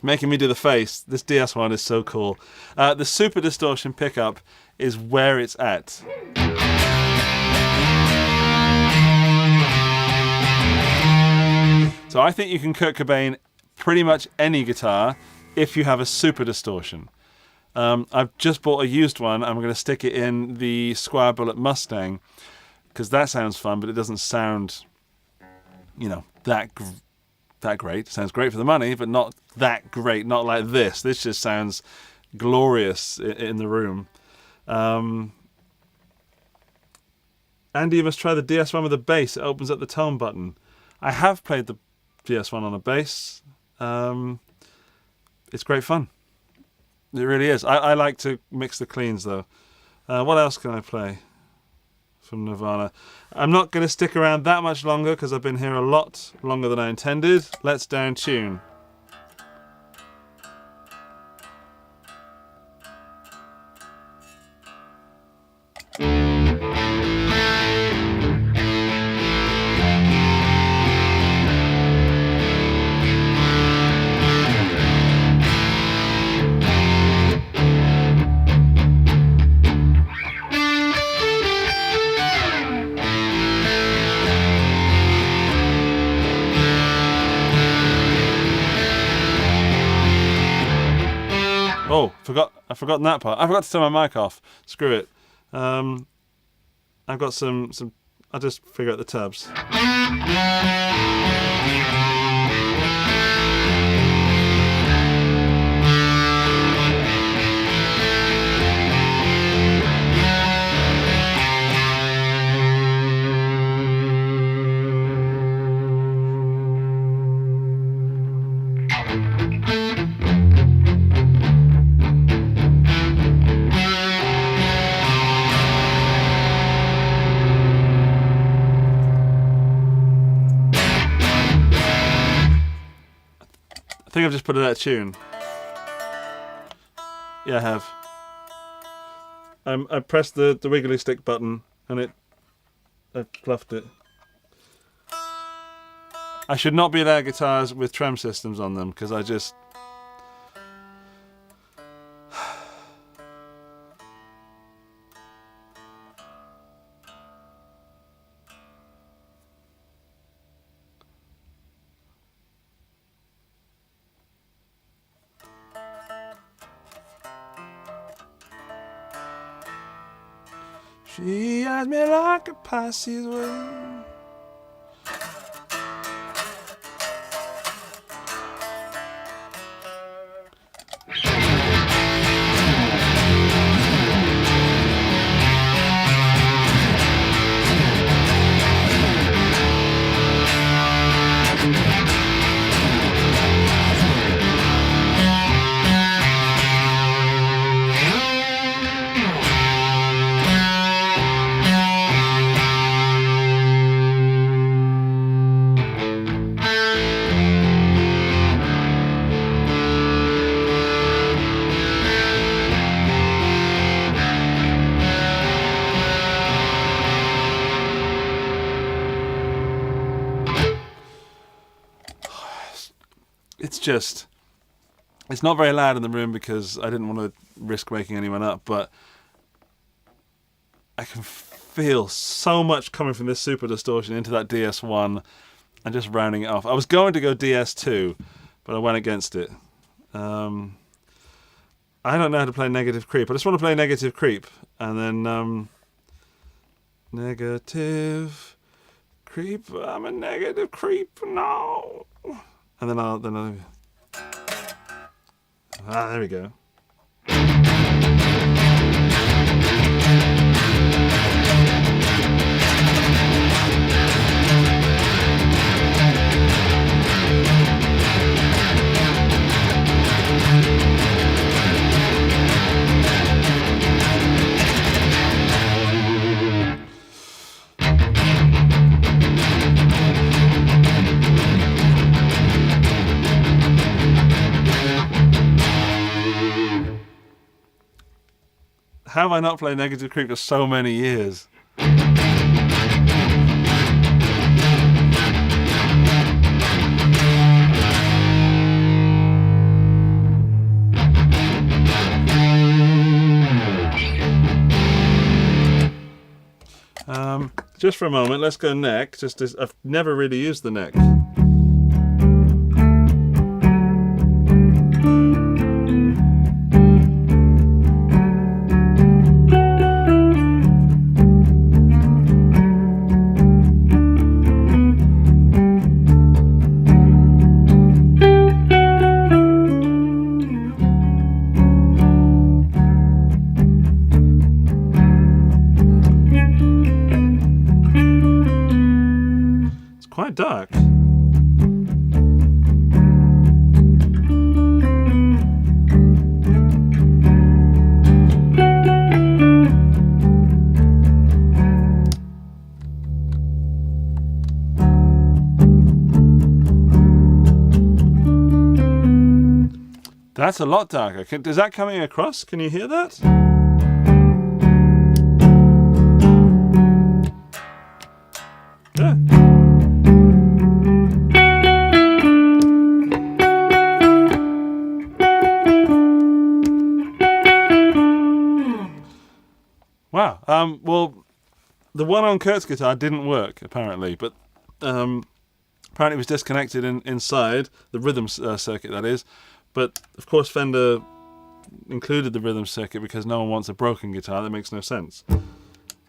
It's making me do the face. This DS1 is so cool. The Super Distortion pickup is where it's at. So I think you can Kurt Cobain pretty much any guitar if you have a Super Distortion. I've just bought a used one. I'm going to stick it in the Squire Bullet Mustang because that sounds fun, but it doesn't sound, you know, that great. It sounds great for the money, but not that great. Not like this. This just sounds glorious in the room. And you must try the DS1 with a bass. It opens up the tone button. I have played the DS1 on a bass. It's great fun. It really is. I like to mix the cleans though. What else can I play from Nirvana? I'm not going to stick around that much longer because I've been here a lot longer than I intended. Let's down tune. Oh, I've forgotten that part. I forgot to turn my mic off. Screw it. I've got some. I'll just figure out the tabs. I think I've just put it out of tune. Yeah, I have. I pressed the wiggly stick button and I fluffed it. I should not be allowed guitars with trem systems on them because I just... She eyes me like a Pisces wave. It's not very loud in the room because I didn't want to risk waking anyone up, but I can feel so much coming from this Super Distortion into that DS1 and just rounding it off. I was going to go DS2, but I went against it. I don't know how to play Negative Creep. I just want to play Negative Creep and then Negative Creep. I'm a negative creep. No. And then I'll there we go. How have I not played Negative Creep for so many years? just for a moment, let's go neck. Just as I've never really used the neck. Quite dark. That's a lot darker. Is that coming across? Can you hear that? Yeah. Wow. Well, the one on Kurt's guitar didn't work, apparently, but apparently it was disconnected inside, the rhythm circuit, that is. But, of course, Fender included the rhythm circuit because no one wants a broken guitar. That makes no sense.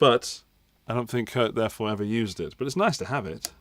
But I don't think Kurt, therefore, ever used it. But it's nice to have it.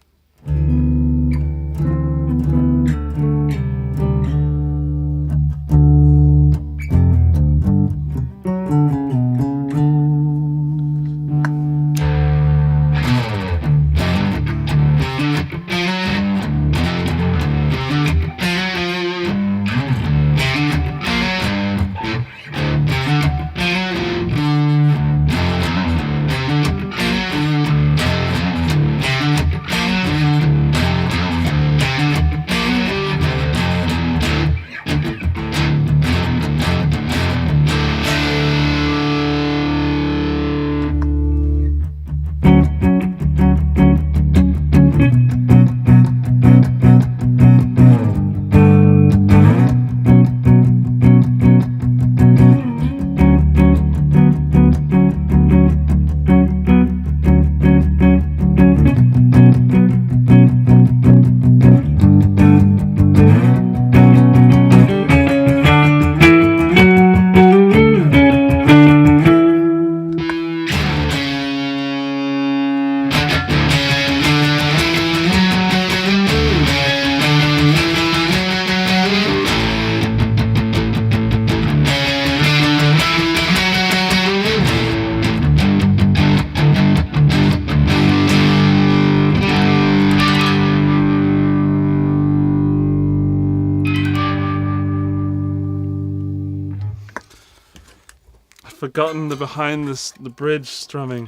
Forgotten the behind the bridge strumming.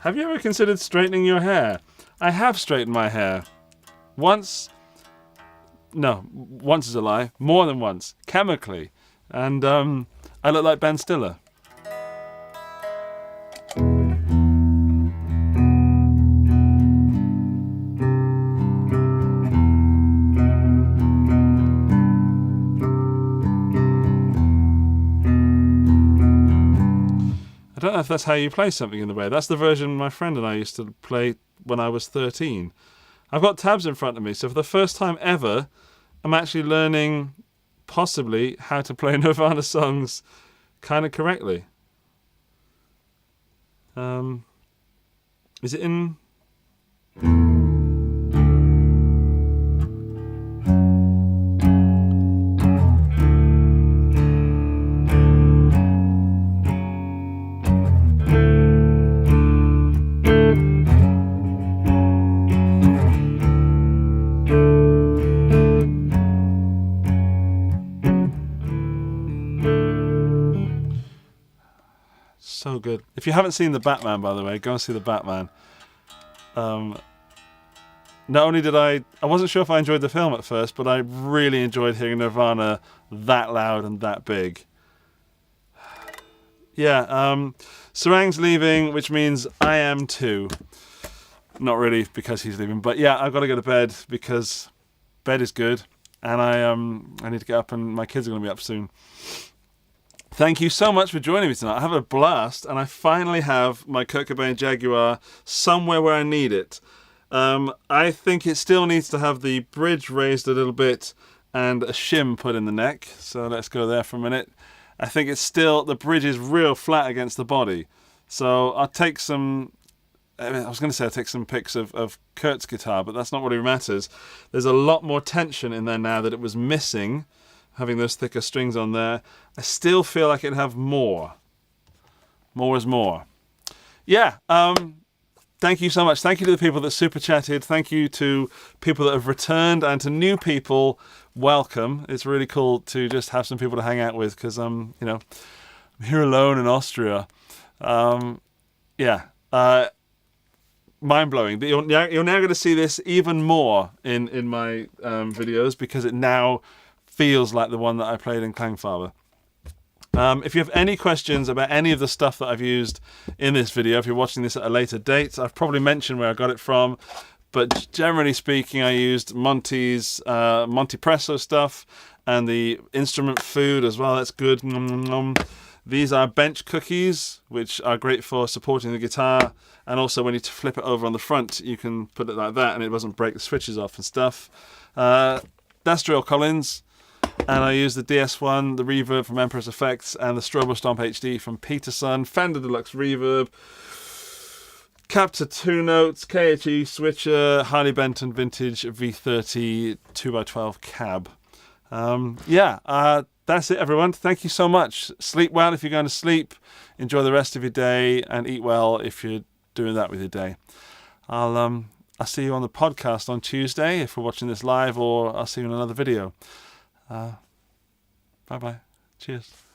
Have you ever considered straightening your hair? I have straightened my hair. Once. No, once is a lie. More than once. Chemically. And I look like Ben Stiller. I don't know if that's how you play something in the way. That's the version my friend and I used to play when I was 13. I've got tabs in front of me, so for the first time ever, I'm actually learning, possibly, how to play Nirvana songs kind of correctly. Is it in... So good. If you haven't seen The Batman, by the way, go and see The Batman. Not only did I wasn't sure if I enjoyed the film at first, but I really enjoyed hearing Nirvana that loud and that big. Yeah, Sarang's leaving, which means I am too. Not really because he's leaving, but yeah, I've got to go to bed because bed is good, and I need to get up, and my kids are going to be up soon. Thank you so much for joining me tonight. I have a blast, and I finally have my Kurt Cobain Jaguar somewhere where I need it. I think it still needs to have the bridge raised a little bit and a shim put in the neck. So let's go there for a minute. I think it's still, the bridge is real flat against the body. So I'll take some, I was going to say I'll take some pics of Kurt's guitar, but that's not what really matters. There's a lot more tension in there now that it was missing, having those thicker strings on there. I still feel like it'd have more. More is more. Yeah, thank you so much. Thank you to the people that super chatted. Thank you to people that have returned, and to new people, welcome. It's really cool to just have some people to hang out with, because I'm here alone in Austria. Mind-blowing. You're now going to see this even more in my videos, because it now feels like the one that I played in Klangfarbe. If you have any questions about any of the stuff that I've used in this video, if you're watching this at a later date, I've probably mentioned where I got it from, but generally speaking, I used Monty's Montepresso stuff, and the instrument food as well. That's good. These are bench cookies, which are great for supporting the guitar, and also when you flip it over on the front, you can put it like that and it doesn't break the switches off and stuff. That's Drill Collins, and I use the DS1, the Reverb from Empress Effects, and the Strobo Stomp HD from Peterson, Fender Deluxe Reverb, Capture 2 notes, KHE switcher, Harley Benton Vintage V30 2x12 cab. That's it, everyone. Thank you so much. Sleep well if you're going to sleep. Enjoy the rest of your day, and eat well if you're doing that with your day. I'll see you on the podcast on Tuesday if we're watching this live, or I'll see you in another video. Bye-bye. Cheers.